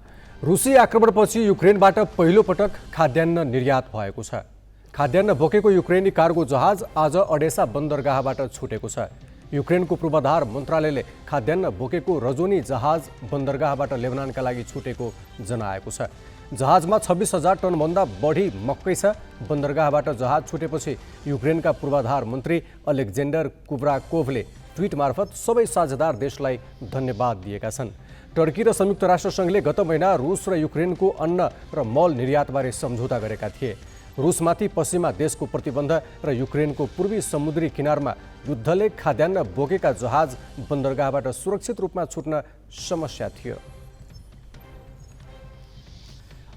रुसी आक्रमणपछि युक्रेनबाट पहिलो पटक खाद्यान्न निर्यात भएको छ। खाद्यान्न बोकेको युक्रेनी कार्गो जहाज आज अडेसा बन्दरगाहबाट छुटेको छ। युक्रेनको पूर्वाधार मन्त्रालयले खाद्यान्न बोकेको रजोनी जहाज बन्दरगाहबाट लेबनानका लागि छुटेको जनाएको छ। जहाजमा 26,000 टनभन्दा बढी मकै छ। बन्दरगाहबाट जहाज छुटेपछि युक्रेनका पूर्वाधार मन्त्री अलेक्जेन्डर कुब्राकोभले ट्विट मार्फत सबै साझेदार देशलाई धन्यवाद दिएका छन्। टर्की र संयुक्त राष्ट्रसङ्घले गत महिना रुस र युक्रेनको अन्न र मल निर्यातबारे सम्झौता गरेका थिए। रुसमाथि पश्चिमा देशको प्रतिबन्ध र युक्रेनको पूर्वी समुद्री किनारमा युद्धले खाद्यान्न बोकेका जहाज बन्दरगाहबाट सुरक्षित रूपमा छुट्न समस्या थियो।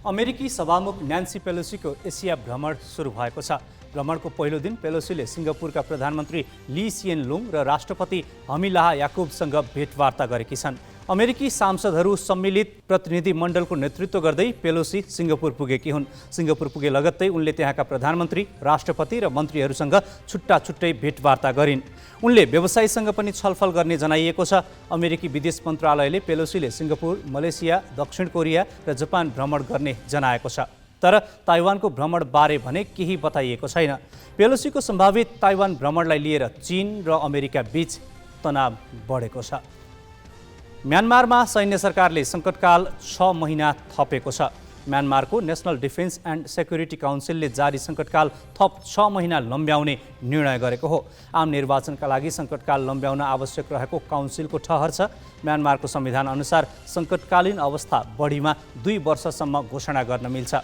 अमेरिकी सभामुख न्यान्सी पेलोसीको एसिया भ्रमण सुरु भएको छ। भ्रमणको पहिलो दिन पेलोसीले सिङ्गापुरका प्रधानमन्त्री ली सिएन लुङ र राष्ट्रपति हमिलाह याकुबसँग भेटवार्ता गरेकी छन्। अमेरिकी सांसदहरू सम्मिलित प्रतिनिधि मण्डलको नेतृत्व गर्दै पेलोसी सिङ्गापुर पुगेकी हुन्। सिङ्गापुर पुगे लगत्तै उनले त्यहाँका प्रधानमन्त्री, राष्ट्रपति र मन्त्रीहरूसँग छुट्टा छुट्टै भेटवार्ता गरिन्। उनले व्यवसायीसँग पनि छलफल गर्ने जनाइएको छ। अमेरिकी विदेश मन्त्रालयले पेलोसीले सिङ्गापुर, मलेसिया, दक्षिण कोरिया र जापान भ्रमण गर्ने जनाएको छ। तर ताइवानको भ्रमणबारे भने केही बताइएको छैन। पेलोसीको सम्भावित ताइवान भ्रमणलाई लिएर चीन र अमेरिका बीच तनाव बढेको छ। म्यानमारमा सैन्य सरकारले सङ्कटकाल 6 महिना थपेको छ। म्यानमारको नेसनल डिफेन्स एन्ड सेक्युरिटी काउन्सिलले जारी सङ्कटकाल थप 6 महिना लम्ब्याउने निर्णय गरेको हो। आम निर्वाचनका लागि सङ्कटकाल लम्ब्याउन आवश्यक रहेको काउन्सिलको ठहर छ। म्यानमारको संविधान अनुसार सङ्कटकालीन अवस्था बढीमा 2 वर्षसम्म घोषणा गर्न मिल्छ।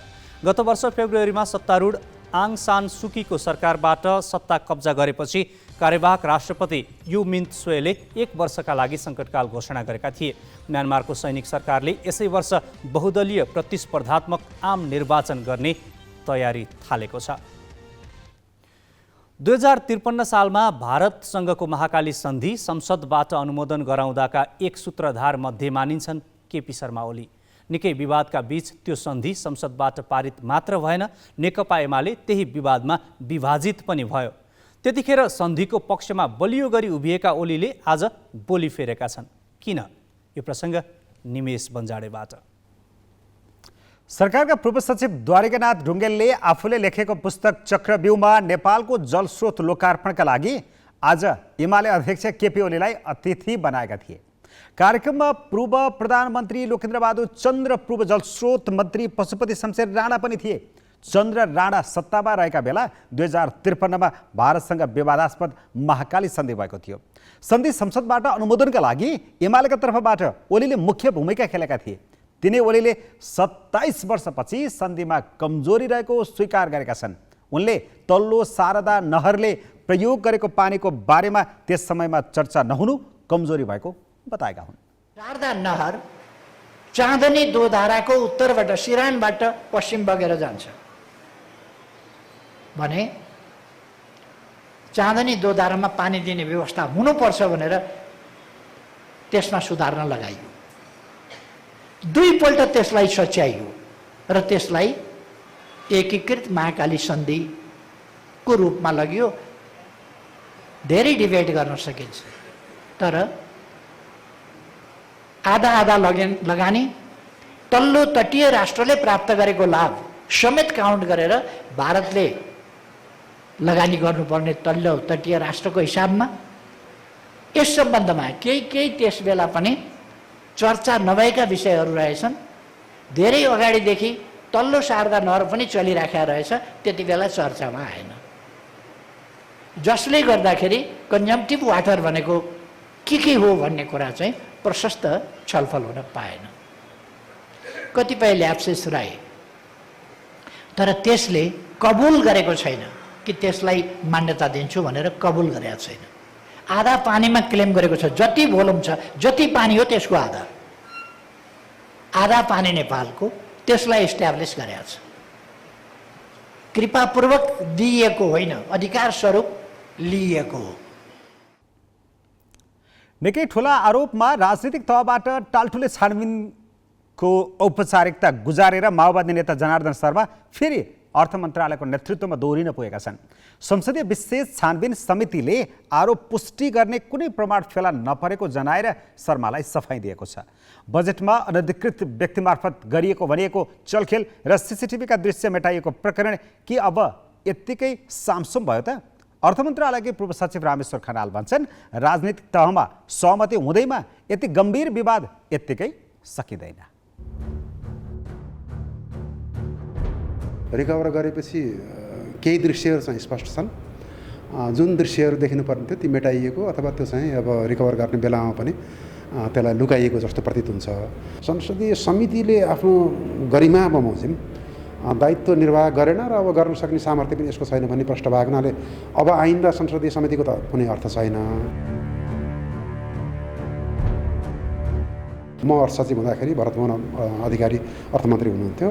गत वर्ष फेब्रुअरीमा सत्तारूढ आङ सान सुकीको सरकारबाट सत्ता कब्जा गरेपछि कार्यवाहक राष्ट्रपति यू मिन्त सोएले 1 वर्षका लागि सङ्कटकाल घोषणा गरेका थिए। म्यानमारको सैनिक सरकारले यसै वर्ष बहुदलीय प्रतिस्पर्धात्मक आम निर्वाचन गर्ने तयारी थालेको छ। 2053 सालमा भारतसँगको महाकाली सन्धि संसदबाट अनुमोदन गराउँदाका एक सूत्रधार मध्ये मानिन्छन् केपी शर्मा ओली। निकै विवादका बीच त्यो सन्धि संसदबाट पारित मात्र भएन, नेकपा एमाले त्यही विवादमा विभाजित पनि भयो। त्यतिखेर सन्धिको पक्षमा बलियो गरी उभिएका ओलीले आज बोली फेरेका छन्। किन? यो प्रसङ्ग निमेश बन्जाडेबाट। सरकारका पूर्व सचिव द्वारिकानाथ ढुङ्गेलले आफूले लेखेको पुस्तक चक्रव्यूहमा नेपालको जलस्रोत लोकार्पणका लागि आज एमाले अध्यक्ष केपी ओलीलाई अतिथि बनाएका थिए। कार्यक्रममा पूर्व प्रधानमन्त्री लोकेन्द्रबहादुर चन्द र पूर्व जलस्रोत मन्त्री पशुपति शमशेर राणा पनि थिए। चन्द्र राणा सत्तामा रहेका बेला 2053मा भारतसँग विवादास्पद महाकाली सन्धि भएको थियो। सन्धि संसदबाट अनुमोदनका लागि एमालेका तर्फबाट ओलीले मुख्य भूमिका खेलेका थिए। तिनै ओलीले 27 वर्षपछि सन्धिमा कमजोरी रहेको स्वीकार गरेका छन्। उनले तल्लो शारदा नहरले प्रयोग गरेको पानीको बारेमा त्यस समयमा चर्चा नहुनु कमजोरी भएको बताएका हुन्। शारदा नहर चाँदनी दोधाराको उत्तरबाट सिरानबाट पश्चिम बगेर जान्छ भने चाँदनी दोधारामा पानी दिने व्यवस्था हुनुपर्छ भनेर त्यसमा सुधार्न लगाइयो। 2 पल्ट त्यसलाई सच्याइयो र त्यसलाई एकीकृत महाकाली सन्धिको रूपमा लगियो। धेरै डिबेट गर्न सकिन्छ, तर आधा आधा लगानी तल्लो तटीय राष्ट्रले प्राप्त गरेको लाभ समेत काउन्ट गरेर भारतले लगानी गर्नुपर्ने तल्लो तटीय राष्ट्रको हिसाबमा यस सम्बन्धमा केही त्यस बेला पनि चर्चा नभएका विषयहरू रहेछन्। धेरै अगाडिदेखि तल्लो शारदा नहर पनि चलिराखेको रहेछ, त्यति बेला चर्चामा आएन। जसले गर्दाखेरि कन्जम्पटिभ वाटर भनेको के हो भन्ने कुरा चाहिँ प्रशस्त छलफल हुन पाएन। कतिपय ल्याप्सेस रहे, तर त्यसले कबुल गरेको छैन कि त्यसलाई मान्यता दिन्छु भनेर कबुल गरेको छैन। आधा पानीमा क्लेम गरेको छ, जति भोल्युम छ, जति पानी हो त्यसको आधा पानी नेपालको, त्यसलाई इस्ट्याब्लिस गरेको छ। कृपापूर्वक दिइएको होइन, अधिकार स्वरूप लिइएको हो। निकै ठुला आरोपमा राजनीतिक तहबाट टालटुले छानबिनको औपचारिकता गुजारेर माओवादी नेता जनार्दन शर्मा फेरि अर्थ मन्त्रालयको नेतृत्वमा दोहोरिन पुगेका छन्। संसदीय विशेष छानबिन समितिले आरोप पुष्टि गर्ने कुनै प्रमाण फेला नपरेको जनाएर शर्मालाई सफाई दिएको छ। बजेटमा अनधिकृत व्यक्ति मार्फत गरिएको भनिएको चलखेल र सीसीटीभीका दृश्य मेटाइएको प्रकरण के अब यत्तिकै सामसुम भयो त? अर्थ मन्त्रालयकै पूर्व सचिव रामेश्वर खनाल भन्छन्, राजनीतिक तहमा सहमति हुँदैमा यति गम्भीर विवाद यत्तिकै सकिँदैन। रिकभर गरेपछि केही दृश्यहरू चाहिँ स्पष्ट छन्। जुन दृश्यहरू देखिनु पर्ने थियो ती मेटाइएको अथवा त्यो चाहिँ अब रिकभर गर्ने बेलामा पनि त्यसलाई लुकाइएको जस्तो प्रतीत हुन्छ। संसदीय समितिले आफ्नो गरिमा बमोजिम दायित्व निर्वाह गरेन र अब गर्न सक्ने सामर्थ्य पनि यसको छैन भन्ने प्रश्न भएको हुनाले अब आइन्दा संसदीय समितिको त कुनै अर्थ छैन। म अर्थ सचिव हुँदाखेरि भरतमोहन अधिकारी अर्थमन्त्री हुनुहुन्थ्यो।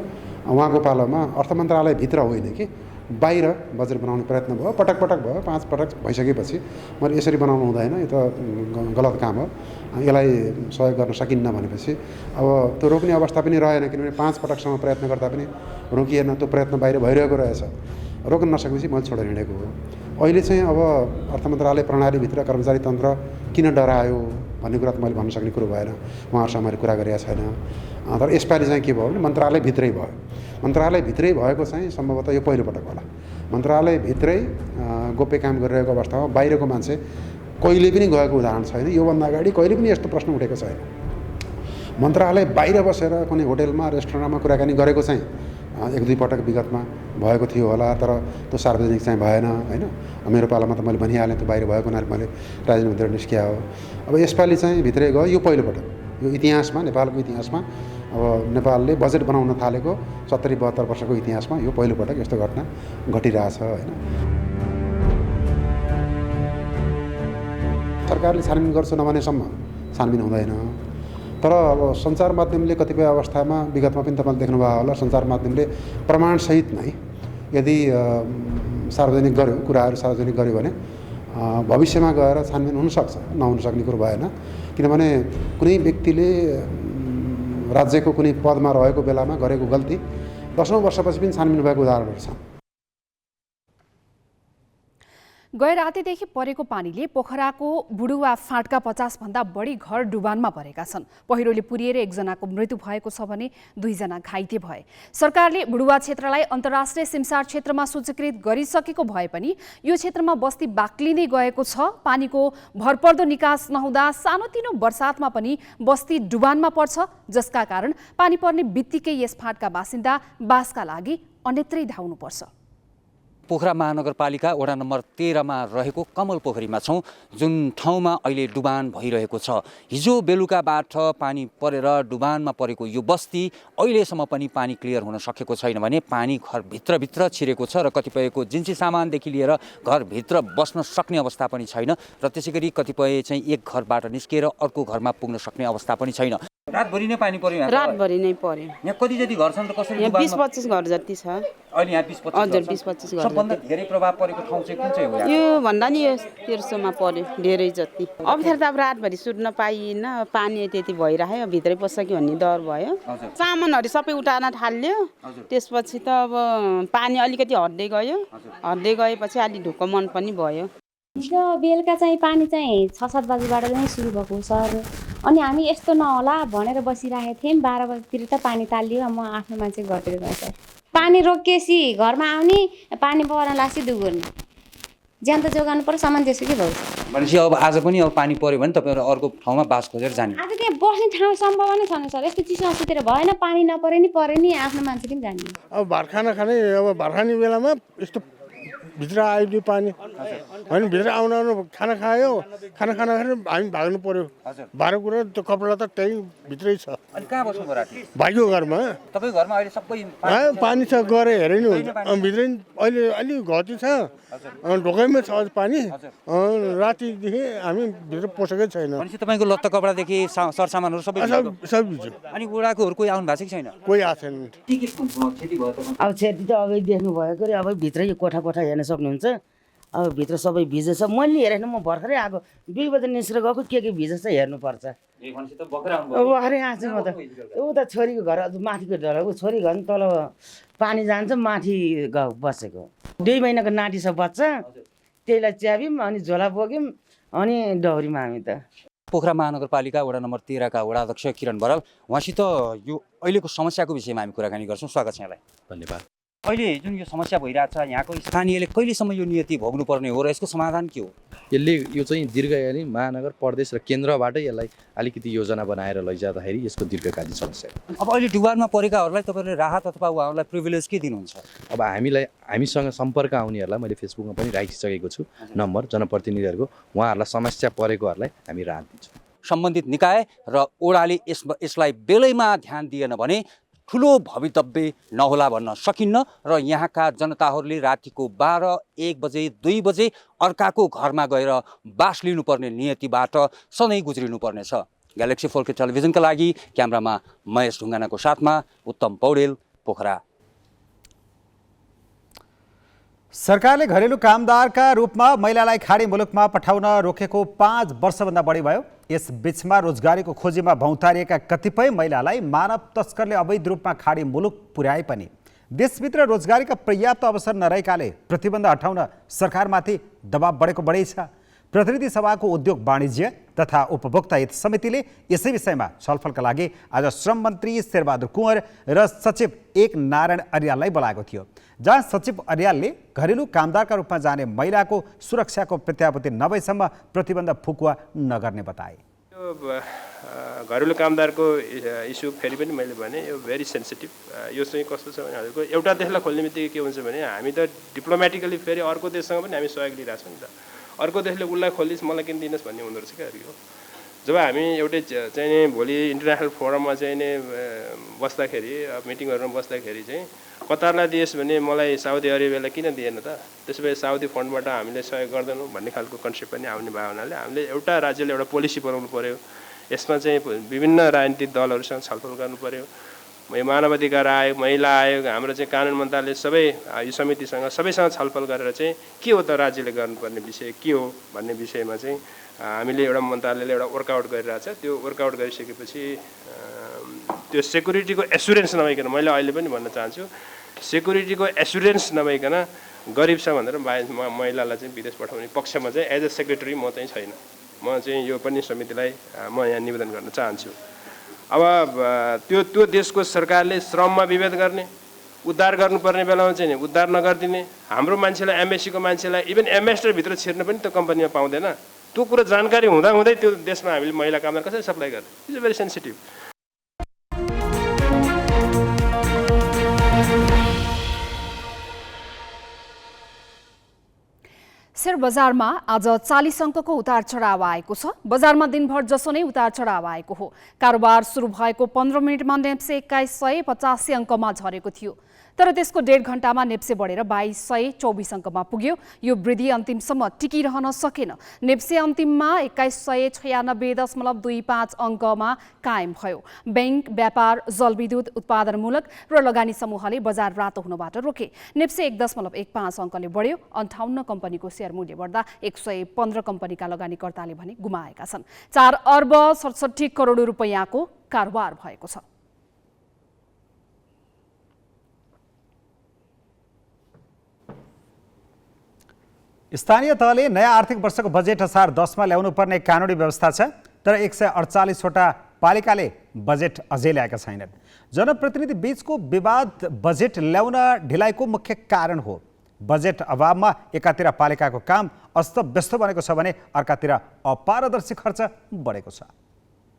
उहाँको पालोमा अर्थ मन्त्रालयभित्र होइन कि बाहिर बजेट बनाउने प्रयत्न भयो, पटक भयो, 5 पटक भइसकेपछि मैले यसरी बनाउनु हुँदैन, यो त गलत काम हो, यसलाई सहयोग गर्न सकिन्न भनेपछि अब त्यो रोक्ने अवस्था पनि रहेन, किनभने 5 पटकसम्म प्रयत्न गर्दा पनि रोकिएन। त्यो प्रयत्न बाहिर भइरहेको रहेछ, रोक्न नसकेपछि मैले छोडेर हिँडेको हो। अहिले चाहिँ अब अर्थ मन्त्रालय प्रणालीभित्र कर्मचारी तन्त्र किन डरायो भन्ने कुरा त मैले भन्न सक्ने कुरो भएन, उहाँहरूसँग मैले कुरा गरेको छैन। तर यसपालि चाहिँ के भयो भने मन्त्रालयभित्रै भयो। मन्त्रालयभित्रै भएको चाहिँ सम्भवतः यो पहिलोपटक होला। मन्त्रालयभित्रै गोप्य काम गरिरहेको अवस्थामा बाहिरको मान्छे कहिले पनि गएको उदाहरण छैन। योभन्दा अगाडि कहिले पनि यस्तो प्रश्न उठेको छैन। मन्त्रालय बाहिर बसेर कुनै होटेलमा रेस्टुरेन्टमा कुराकानी गरेको चाहिँ 1-2 पटक विगतमा भएको थियो होला, तर त्यो सार्वजनिक चाहिँ भएन होइन। मेरो पालामा त मैले भनिहालेँ त्यो बाहिर भएको हुनाले मैले राजनीतिबाट निस्किया हो। अब यसपालि चाहिँ भित्रै गयो, यो पहिलोपटक यो इतिहासमा, नेपालको इतिहासमा, अब नेपालले बजेट बनाउन थालेको 70-72 वर्षको इतिहासमा यो पहिलोपटक यस्तो घटना घटिरहेछ होइन। सरकारले छानबिन गर्छ नभनेसम्म छानबिन हुँदैन। तर अब सञ्चार माध्यमले कतिपय अवस्थामा विगतमा पनि तपाईँले देख्नुभयो होला, सञ्चार माध्यमले प्रमाणसहित नै यदि सार्वजनिक गर्यो, कुराहरू सार्वजनिक गर्यो भने भविष्यमा गएर छानबिन हुनसक्छ, नहुन सक्ने कुरो भएन। किनभने कुनै व्यक्तिले राज्यको कुनै पदमा रहेको बेलामा गरेको गल्ती 10औं वर्षपछि पनि छानबिन भएको उदाहरणहरू छन्। गए रातिदेखि परेको पानीले पोखराको बुढुवा फाँटका 50 भन्दा बढी घर डुबानमा परेका छन्। पहिरोले पुरिएर एकजनाको मृत्यु भएको छ भने 2 जना घाइते भए। सरकारले बुढुवा क्षेत्रलाई अन्तर्राष्ट्रिय सिमसार क्षेत्रमा सूचीकृत गरिसकेको भए पनि यो क्षेत्रमा बस्ती बाक्लिँदै गएको छ। पानीको भरपर्दो निकास नहुँदा सानोतिनो वर्षातमा पनि बस्ती डुबानमा पर्छ, जसका कारण पानी पर्ने बित्तिकै यस फाँटका बासिन्दा बासका लागि अन्यत्रै धाउनुपर्छ। पोखरा महानगरपालिका वडा नम्बर 13मा रहेको कमल पोखरीमा छौँ, जुन ठाउँमा अहिले डुबान भइरहेको छ। हिजो बेलुकाबाट पानी परेर डुबानमा परेको यो बस्ती अहिलेसम्म पनि पानी क्लियर हुन सकेको छैन भने पानी घरभित्र छिरेको छ र कतिपयको जिन्सी सामानदेखि लिएर घरभित्र बस्न सक्ने अवस्था पनि छैन र त्यसै गरी कतिपय चाहिँ एक घरबाट निस्किएर अर्को घरमा पुग्न सक्ने अवस्था पनि छैन। रातभरि नै पानी पर्यो यहाँ? रातभरि नै पर्यो। यहाँ कति जति घर छन् र कसरी? यहाँ 20-25 घर जति छ। अहिले यहाँ 20-25 हजुर 20-25 घर। सबभन्दा धेरै प्रभाव परेको ठाउँ चाहिँ कुन चाहिँ हो? यो भन्दा नि यो तेर्सोमा पर्यो धेरै जति। अप्ठ्यारो त अब रातभरि सुत्न पाइएन, पानी त्यति भइराख्यो, भित्रै पस्छ कि भन्ने डर भयो। सामानहरू सबै उठाउन थाल्यो, त्यसपछि त अब पानी अलिकति हट्दै गयो, हट्दै गएपछि अलि ढुक्क मन पनि भयो। हिजो बेलुका चाहिँ पानी चाहिँ 6-7 बजीबाट नै सुरु भएको सर, अनि हामी यस्तो नहोला भनेर बसिरहेको थियौँ। 12 बजीतिर त पानी तालियो, म आफ्नो मान्छे घटेर गएँ सर। पानी रोकिएपछि घरमा आउने, पानी पर्न लाग्छ दुगुर्ने। ज्यान त जोगाउनु पर्यो सामान त्यसकै भाउ छ। भनेपछि अब आज पनि अब पानी पर्यो भने तपाईँहरू अर्को ठाउँमा बास खोजेर जाने? आज त्यहाँ बस्ने ठाउँ सम्भावना छैन सर। यस्तो चिसो सुतेर भएन, पानी नपरे नि आफ्नो मान्छे पनि जाने। अब भात खाना खाने अब भात खाने बेलामा यस्तो भित्र आयो पानी होइन, भित्र आउनु खाना खायो, खाना खाँदाखेरि हामी भाग्नु पर्यो। बाह्र कुरा त्यो कपडा त त्यही भित्रै छ। अनि कहाँ बस्नुभयो राति? भाइको घरमा। तपाईँको घरमा अहिले सबै पानी छ, गरे हेरे नि भित्रै अहिले अलिक घटी छ, ढोकैमा छ पानी। रातिदेखि हामी भित्र पसेकै छैन। भनेपछि तपाईँको लत्ता कपडादेखि सरसामानहरू सबै सब भिज्यो। अनि वडाकोहरू कोही आउनु भएको छ कि छैन? कोही आएको छैन। क्षति भयो अब क्षति त अघि देख्नु भएको अब भित्रै कोठा हेर्न सक्नुहुन्छ। अब भित्र सबै भिजेछ। मैले हेरेन, म भर्खरै आएको 2 बजे निस्केर गएको, के भिजेछ हेर्नुपर्छ। भर्खरै आएको छु म त। उता छोरीको घर माथिको ढलाको छोरी घर तल पानी जान्छ, माथि बसेको 2 महिनाको नाटी छ बच्चा, त्यहीलाई च्याब्यौँ अनि झोला बोक्यौँ अनि डौरीमा हामी त। पोखरा महानगरपालिका वडा नम्बर 13 का वडा अध्यक्ष किरण बराल, उहाँसित यो अहिलेको समस्याको विषयमा हामी कुराकानी गर्छौँ। स्वागत छ यहाँलाई। धन्यवाद। अहिले जुन यो समस्या भइरहेछ, यहाँको स्थानीयले कहिलेसम्म यो नियति भोग्नुपर्ने हो र यसको समाधान के हो? यो चाहिँ दीर्घकालीन महानगर प्रदेश र केन्द्रबाटै यसलाई अलिकति योजना बनाएर लैजाँदाखेरि यसको दीर्घकालीन समस्या हो। अब अहिले डुबानमा परेकाहरूलाई तपाईँले राहत अथवा उहाँहरूलाई प्रिभिलेज के दिनुहुन्छ? अब हामीसँग सम्पर्क आउनेहरूलाई मैले फेसबुकमा पनि राखिसकेको छु नम्बर, जनप्रतिनिधिहरूको। उहाँहरूलाई समस्या परेकोहरूलाई हामी राहत दिन्छौँ। सम्बन्धित निकाय र ओडाले यसलाई बेलैमा ध्यान दिएन भने ठुलो भवितव्य नहोला भन्न सकिन्न र यहाँका जनताहरूले रातिको 12, 1 बजे, 2 बजे अर्काको घरमा गएर बास लिनुपर्ने नियतिबाट सधैँ गुज्रिनुपर्नेछ। ग्यालेक्सी 4K टेलिभिजनका लागि क्यामेरामा महेश ढुङ्गानाको साथमा उत्तम पौडेल, पोखरा। सरकारले घरेलु कामदारका रूपमा महिलालाई खाडी मुलुकमा पठाउन रोकेको 5 वर्षभन्दा बढी भयो। यस बीचमा रोजगारीको खोजीमा भौतारिएका कतिपय महिलालाई मानव तस्करले अवैध रूपमा खाडी मुलुक पुर्याए पनि देशभित्र रोजगारीका पर्याप्त अवसर नरहेकाले प्रतिबन्ध हटाउन सरकारमाथि दबाब बढेको बढी छ। प्रतिनिधि सभाको उद्योग वाणिज्य तथा उपभोक्ता हित समितिले यसै विषयमा छलफलका लागि आज श्रम मन्त्री शेरबहादुर कुँवर र सचिव एक नारायण अर्याललाई बोलाएको थियो, जहाँ सचिव अर्यालले घरेलु कामदारका रूपमा जाने महिलाको सुरक्षाको प्रत्याभूति नभएसम्म प्रतिबन्ध फुकुवा नगर्ने बताए। घरेलु कामदारको इस्यु फेरि पनि मैले भने यो भेरी सेन्सिटिभ। यो चाहिँ कस्तो छ भने हजुरको एउटा देशलाई खोल्ने बित्तिकै के हुन्छ भने हामी त डिप्लोमेटिकली फेरि अर्को देशसँग पनि हामी सहयोग लिइरहेको छौँ नि त। अर्को देशले उसलाई खोलिस् मलाई किन दिनुहोस् भन्ने हुँदो रहेछ क्या यो। जब हामी एउटै चाहिँ नि भोलि इन्टरनेसनल फोरममा चाहिँ नि बस्दाखेरि मिटिङहरूमा बस्दाखेरि चाहिँ कतारलाई दिएस् भने मलाई साउदी अरेबियालाई किन दिएन त, त्यसो भए साउदी फन्डबाट हामीले सहयोग गर्दैनौँ भन्ने खालको कन्सेप्ट पनि आउने भयो हुनाले हामीले एउटा राज्यले एउटा पोलिसी बनाउनु पऱ्यो। यसमा चाहिँ विभिन्न राजनीतिक दलहरूसँग छलफल गर्नु पऱ्यो। मानवाधिकार आयोग, महिला आयोग, हाम्रो चाहिँ कानुन मन्त्रालय सबै यो समितिसँग सबैसँग छलफल गरेर चाहिँ के हो त राज्यले गर्नुपर्ने विषय के हो भन्ने विषयमा चाहिँ हामीले एउटा मन्त्रालयले एउटा वर्कआउट गरिरहेछ। त्यो वर्कआउट गरिसकेपछि त्यो सेक्युरिटीको एसुरेन्स नभइकन, मैले अहिले पनि भन्न चाहन्छु, सेक्युरिटीको एसुरेन्स नभइकन गरिब छ भनेर महिलालाई चाहिँ विदेश पठाउने पक्षमा चाहिँ एज अ सेक्रेटरी म चाहिँ छैन। म चाहिँ यो पनि समितिलाई म यहाँ निवेदन गर्न चाहन्छु। अब त्यो देशको सरकारले श्रममा विभेद गर्ने, उद्धार गर्नुपर्ने बेलामा चाहिँ उद्धार नगरिदिने, हाम्रो मान्छेलाई एमएससीको मान्छेलाई इभन एमएसटरभित्र छिर्न पनि त्यो कम्पनीमा पाउँदैन। त्यो कुरो जानकारी हुँदाहुँदै त्यो देशमा हामीले महिला कामदार कसरी सप्लाई गर्ने? It's very sensitive. शेयर बजारमा आज 40 अङ्कको उतार चढाव आएको छ। बजारमा दिनभर जसो नै उतार चढाव आएको हो। कारोबार सुरु भएको 15 मिनटमा नेप्से 2185 अङ्कमा झरेको थियो, तर त्यसको 1.5 घण्टामा नेप्से बढेर 2224 अङ्कमा पुग्यो। यो वृद्धि अन्तिमसम्म टिकिरहन सकेन। नेप्से अन्तिममा 2196.25 अङ्कमा कायम भयो। बैंक, व्यापार, जलविद्युत, उत्पादनमूलक र लगानी समूहले बजार रातो हुनबाट रोके। नेप्से 1.15 अङ्कले बढ्यो। 58 कम्पनीको सेयर मूल्य बढ्दा 115 कम्पनीका लगानीकर्ताले भने गुमाएका छन्। 4 अर्ब 67 करोड रुपैयाँको कारोबार भएको छ। स्थानीय तहले नयाँ आर्थिक वर्षको बजेट असार 10 मा ल्याउनु पर्ने कानुनी व्यवस्था छ, तर 148 वटा पालिकाले बजेट अझै ल्याएका छैनन्। जनप्रतिनिधि बीचको विवाद बजेट ल्याउन ढिलाइको मुख्य कारण हो। बजेट अभावमा एकातिर पालिकाको काम अस्तव्यस्त बनेको छ भने अर्कातिर अपारदर्शी खर्च बढेको छ।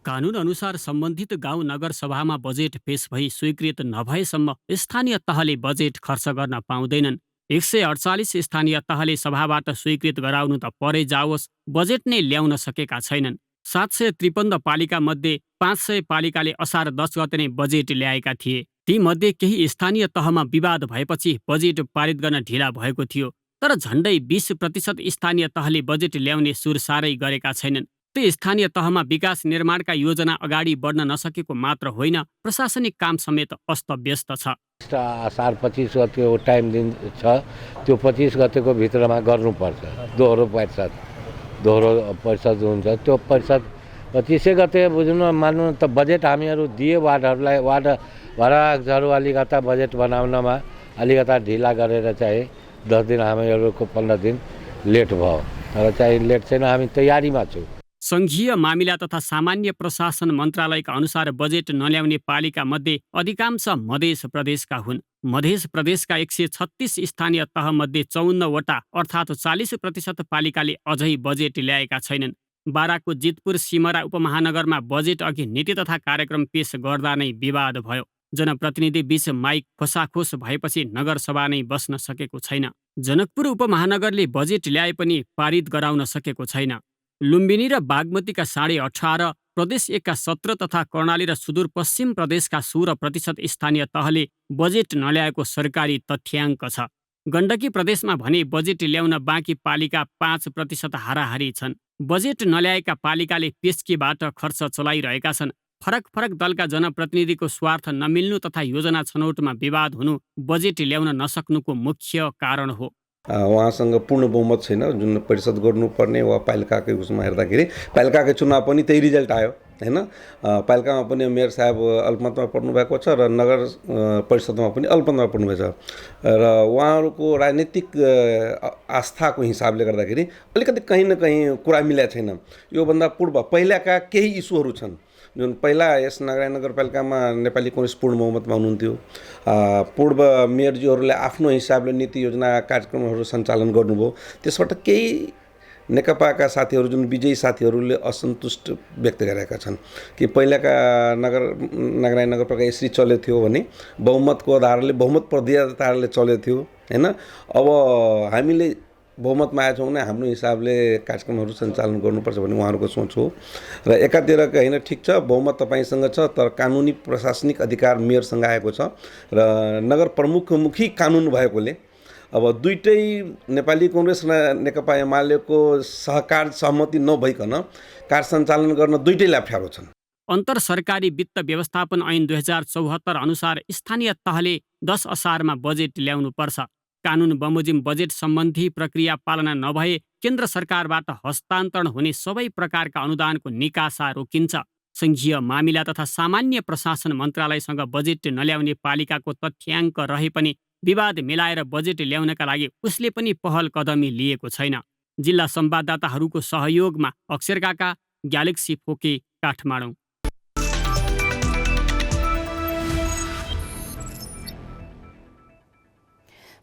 कानुन अनुसार सम्बन्धित गाउँ नगर सभामा बजेट पेश भई स्वीकृत नभएसम्म स्थानीय तहले बजेट खर्च गर्न पाउँदैनन्। 148 स्थानीय तहले सभाबाट स्वीकृत गराउनु त परै जाओस्, बजेट नै ल्याउन सकेका छैनन्। 753 पालिका मध्ये 500 पालिकाले असार 10 गते नै बजेट ल्याएका थिए। ती मध्ये केही स्थानीय तहमा विवाद भएपछि बजेट पारित गर्न ढिला भएको थियो। तर झन्डै 20% स्थानीय तहले बजेट ल्याउने सुरसारै गरेका छैनन्। त्यो स्थानीय तहमा विकास निर्माणका योजना अगाडि बढ्न नसकेको मात्र होइन, प्रशासनिक काम समेत अस्तव्यस्त छ। असार 25 गतेको टाइम दिन छ, त्यो 25 गतेको भित्रमा गर्नुपर्छ। दोहोरो परिषद हुन्छ, त्यो परिषद 25 गते बुझ्नु मान्नु त बजेट हामीहरू दिए वार्डहरूलाई, वार्डहरू अलिकता बजेट बनाउनमा अलिकता ढिला गरेर चाहिँ 10 दिन हामीहरूको 15 दिन लेट भयो। तर चाहिँ लेट छैन, हामी तयारीमा छौँ। सङ्घीय मामिला तथा सामान्य प्रशासन मन्त्रालयका अनुसार बजेट नल्याउने पालिका मध्ये अधिकांश मध्य प्रदेशका हुन्। मध्य प्रदेशका 136 स्थानीय तह मध्ये 54 वटा अर्थात् 40% पालिकाले अझै बजेट ल्याएका छैनन्। बाराको जितपुर सिमरा उपमहानगरमा बजेट अघि नीति तथा कार्यक्रम पेश गर्दा नै विवाद भयो। जनप्रतिनिधि बीच माइक खोसाखोस भएपछि नगरसभा नै बस्न सकेको छैन। जनकपुर उपमहानगरले बजेट ल्याए पनि पारित गराउन सकेको छैन। लुम्बिनी र बागमतीका 18.5%, प्रदेश 1 का 17 तथा कर्णाली र सुदूरपश्चिम प्रदेशका 16% स्थानीय तहले बजेट नल्याएको सरकारी तथ्याङ्क छ। गण्डकी प्रदेशमा भने बजेट ल्याउन बाँकी पालिका 5% हाराहारी छन्। बजेट नल्याएका पालिकाले पेस्कीबाट खर्च चलाइरहेका छन्। फरक दलका जनप्रतिनिधिको स्वार्थ नमिल्नु तथा योजना छनौटमा विवाद हुनु बजेट ल्याउन नसक्नुको मुख्य कारण हो। उहाँसँग पूर्ण बहुमत छैन जुन परिषद गर्नुपर्ने वा पालिकाकै उसमा हेर्दाखेरि पालिकाकै चुनाव पनि त्यही रिजल्ट आयो हैन। पालिकामा पनि मेयर साहब अल्पमतमा पर्नु भएको छ र नगर परिषदमा पनि अल्पमतमा पर्नु भएको छ र उहाँहरूको राजनीतिक आस्थाको हिसाबले गर्दाखेरि अलिकति कहीँ न कहीँ कुरा मिलेको छैन। योभन्दा पूर्व पहिलाका केही इस्युहरू छन् जुन पहिला यस नगरायन नगरपालिकामा नेपाली कङ्ग्रेस पूर्ण बहुमतमा हुनुहुन्थ्यो। पूर्व मेयरजीहरूले आफ्नो हिसाबले नीति योजना कार्यक्रमहरू सञ्चालन गर्नुभयो। त्यसबाट केही नेकपाका साथीहरू जुन विजयी साथीहरूले असन्तुष्ट व्यक्त गरेका छन् कि पहिलाका नगरायन नगरपालिका यसरी चलेको थियो भने बहुमतको आधारले बहुमत प्रक्रियाले चलेको थियो हैन। अब हामीले बहुमतमा आएछौँ भने हाम्रो हिसाबले कार्यक्रमहरू सञ्चालन गर्नुपर्छ भन्ने उहाँहरूको सोच हो। र एकातिर होइन ठिक छ बहुमत तपाईँसँग छ, तर कानुनी प्रशासनिक अधिकार मेयरसँग आएको छ र नगर प्रमुखमुखी कानुन भएकोले अब दुईटै नेपाली कङ्ग्रेस र नेकपा एमालेको सहकार सहमति नभइकन कार्य सञ्चालन गर्न दुईटैलाई अप्ठ्यारो छन्। अन्तर सरकारी वित्त व्यवस्थापन ऐन 2074 अनुसार स्थानीय तहले 10 असारमा बजेट ल्याउनु पर्छ। कानुन बमोजिम बजेट सम्बन्धी प्रक्रिया पालना नभए केन्द्र सरकारबाट हस्तान्तरण हुने सबै प्रकारका अनुदानको निकासा रोकिन्छ। सङ्घीय मामिला तथा सामान्य प्रशासन मन्त्रालयसँग बजेट नल्याउने पालिकाको तथ्याङ्क रहे पनि विवाद मिलाएर बजेट ल्याउनका लागि उसले पनि पहल कदमी लिएको छैन। जिल्ला संवाददाताहरूको सहयोगमा अक्षर काका, ग्यालेक्सी फोके, काठमाडौँ।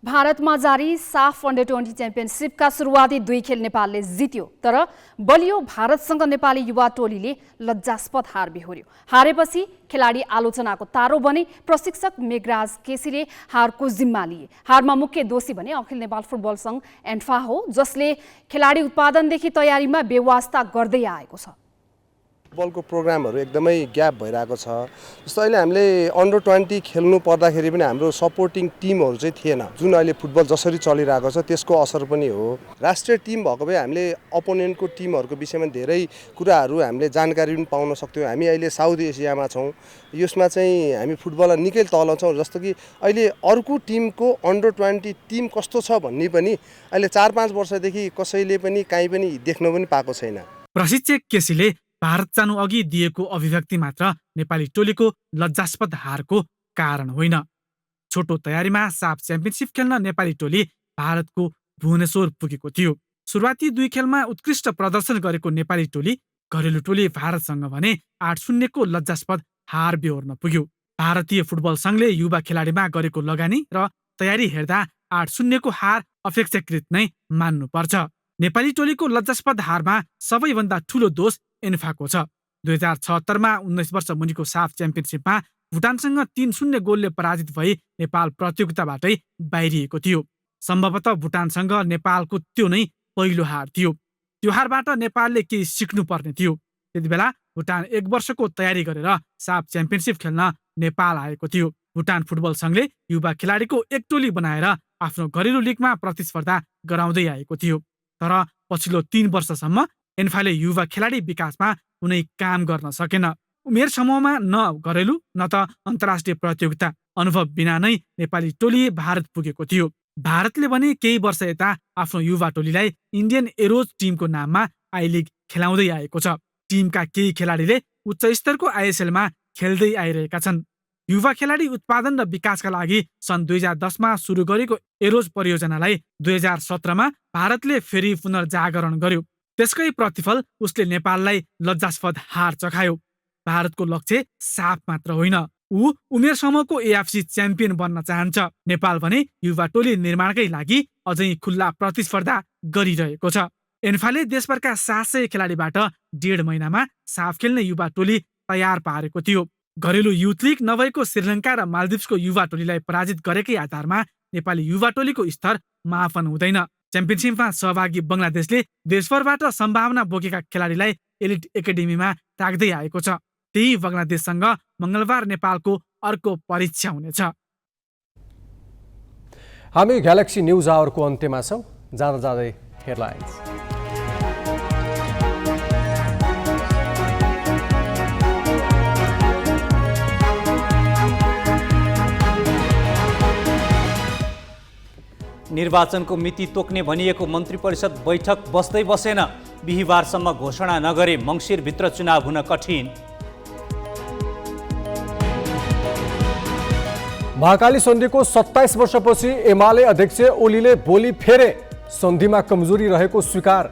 भारतमा जारी साफ अन्डर-20 च्याम्पियनसिपका सुरुवाती 2 खेल नेपालले जित्यो, तर बलियो भारतसँग नेपाली युवा टोलीले लज्जास्पद हार बेहोर्यो। हारेपछि खेलाडी आलोचनाको तारो बने। प्रशिक्षक मेघराज केसीले हारको जिम्मा लिए। हारमा मुख्य दोषी भने अखिल नेपाल फुटबल सङ्घ एन्फा हो, जसले खेलाडी उत्पादनदेखि तयारीमा बेवास्ता गर्दै आएको छ। फुटबलको प्रोग्रामहरू एकदमै ग्याप भइरहेको छ। जस्तो अहिले हामीले अन्डर-20 खेल्नु पर्दाखेरि पनि हाम्रो सपोर्टिङ टिमहरू चाहिँ थिएन। जुन अहिले फुटबल जसरी चलिरहेको छ त्यसको असर पनि हो। राष्ट्रिय टिम भएको भए हामीले अपोनेन्टको टिमहरूको विषयमा धेरै कुराहरू हामीले जानकारी पनि पाउन सक्थ्यौँ। हामी अहिले साउथ एसियामा छौँ, यसमा चाहिँ हामी फुटबलमा निकै तल छौँ। जस्तो कि अहिले अर्को टिमको अन्डर-20 टिम कस्तो छ भन्ने पनि अहिले 4-5 वर्षदेखि कसैले पनि काहीँ पनि देख्न पनि पाएको छैन। प्रशिक्षक केसीले भारत जानु अघि दिएको अभिव्यक्ति मात्र नेपाली टोलीको लज्जास्पद हारको कारण होइन। छोटो तयारीमा साफ च्याम्पियनसिप खेल्न नेपाली टोली भारतको भुवनेश्वर पुगेको थियो। सुरुवाती 2 खेलमा उत्कृष्ट प्रदर्शन गरेको नेपाली टोली घरेलु टोली भारतसँग भने 8-0 को लज्जास्पद हार बेहोर्न पुग्यो। भारतीय फुटबल सङ्घले युवा खेलाडीमा गरेको लगानी र तयारी हेर्दा 8-0 को हार अपेक्षाकृत नै मान्नुपर्छ। नेपाली टोलीको लज्जास्पद हारमा सबैभन्दा ठूलो दोष एन्फाको छ। 2076 मा 19 वर्ष मुनिको साफ च्याम्पियनसिपमा भुटानसँग 3-0 गोलले पराजित भई नेपाल प्रतियोगिताबाटै बाहिरिएको थियो। सम्भवतः भुटानसँग नेपालको त्यो नै पहिलो हार थियो। त्यो हारबाट नेपालले केही सिक्नुपर्ने थियो। त्यति बेला भुटान 1 वर्षको तयारी गरेर साफ च्याम्पियनसिप खेल्न नेपाल आएको थियो। भुटान फुटबल संघले युवा खेलाडीको एक टोली बनाएर आफ्नो घरेलु लिगमा प्रतिस्पर्धा गराउँदै आएको थियो। तर पछिल्लो 3 वर्षसम्म एन्फाले युवा खेलाडी विकासमा कुनै काम गर्न सकेन। उमेर समूहमा न घरेलु न त अन्तर्राष्ट्रिय प्रतियोगिता अनुभव बिना नै नेपाली टोली भारत पुगेको थियो। भारतले भने केही वर्ष यता आफ्नो युवा टोलीलाई इन्डियन एरोज टिमको नाममा आई लिग खेलाउँदै आएको छ। टिमका केही खेलाडीले उच्च स्तरको आइएसएलमा खेल्दै आइरहेका छन्। युवा खेलाडी उत्पादन र विकासका लागि सन् 2010 मा सुरु गरेको एरोज परियोजनालाई 2017 मा भारतले फेरि पुनर्जागरण गर्यो। त्यसकै प्रतिफल उसले नेपाललाई लज्जास्पद हार चखायो। भारतको लक्ष्य साफ मात्र होइन, ऊ उमेर समूहको एएफसी च्याम्पियन बन्न चाहन्छ। नेपाल भने युवा टोली निर्माणकै लागि अझै खुल्ला प्रतिस्पर्धा गरिरहेको छ। एन्फाले देशभरका 700 खेलाडीबाट 1.5 महिनामा साफ खेल्ने युवा टोली तयार पारेको थियो। घरेलु युथ लिग नभएको श्रीलङ्का र मालदिप्सको युवा टोलीलाई पराजित गरेकै आधारमा नेपाली युवा टोलीको स्तर मापन हुँदैन। च्याम्पियनसिपमा सहभागी बङ्गलादेशले देशभरबाट सम्भावना बोकेका खेलाडीलाई एलिट एकाडेमीमा राख्दै आएको छ। त्यही बङ्गलादेशसँग मङ्गलबार नेपालको अर्को परीक्षा हुनेछ। हामी ग्यालेक्सी न्युज आवरको अन्त्यमा छौँ। जाँदा जाँदै हेडलाइन्स। निर्वाचनको मिति तोक्ने भनिएको मन्त्री परिषद बैठक बस्दै बसेन। बिहिबारसम्म घोषणा नगरे मङ्सिरभित्र चुनाव हुन कठिन। महाकाली सन्धिको 27 वर्षपछि एमाले अध्यक्ष ओलीले बोली फेरे। सन्धिमा कमजोरी रहेको स्वीकार।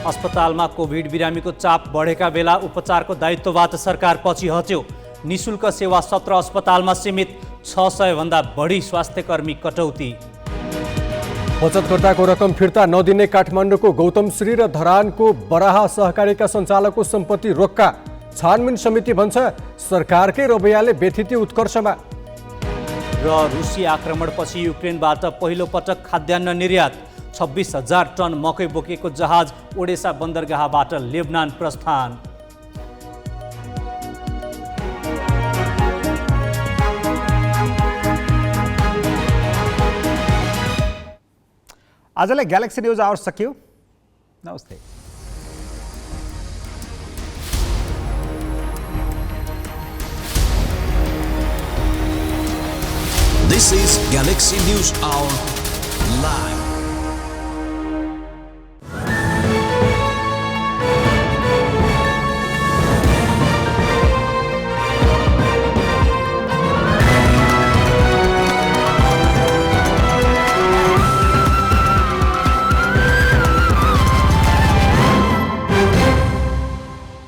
अस्पतालमा कोभिड बिरामीको चाप बढेका बेला उपचारको दायित्वबाट सरकार पछि हट्यो। निशुल्क सेवा 17 अस्पतालमा सीमित, 600 भन्दा बढी स्वास्थ्यकर्मी कटौती। बचतकर्ताको रकम फिर्ता नदिने काठमाडौँको गौतम श्री र धरानको बराहा सहकारीका सञ्चालकको सम्पत्ति रोक्का। छानबिन समिति भन्छ सरकारकै रवैयाले व्यथिति उत्कर्षमा। र रुसी आक्रमणपछि युक्रेनबाट पहिलो पटक खाद्यान्न निर्यात। 26,000 टन मकै बोकेको जहाज ओडेसा बन्दरगाहबाट लेबनान प्रस्थान। आजलाई ग्यालेक्सी न्युज आवर सकियो। नमस्ते। This is Galaxy News Hour Live.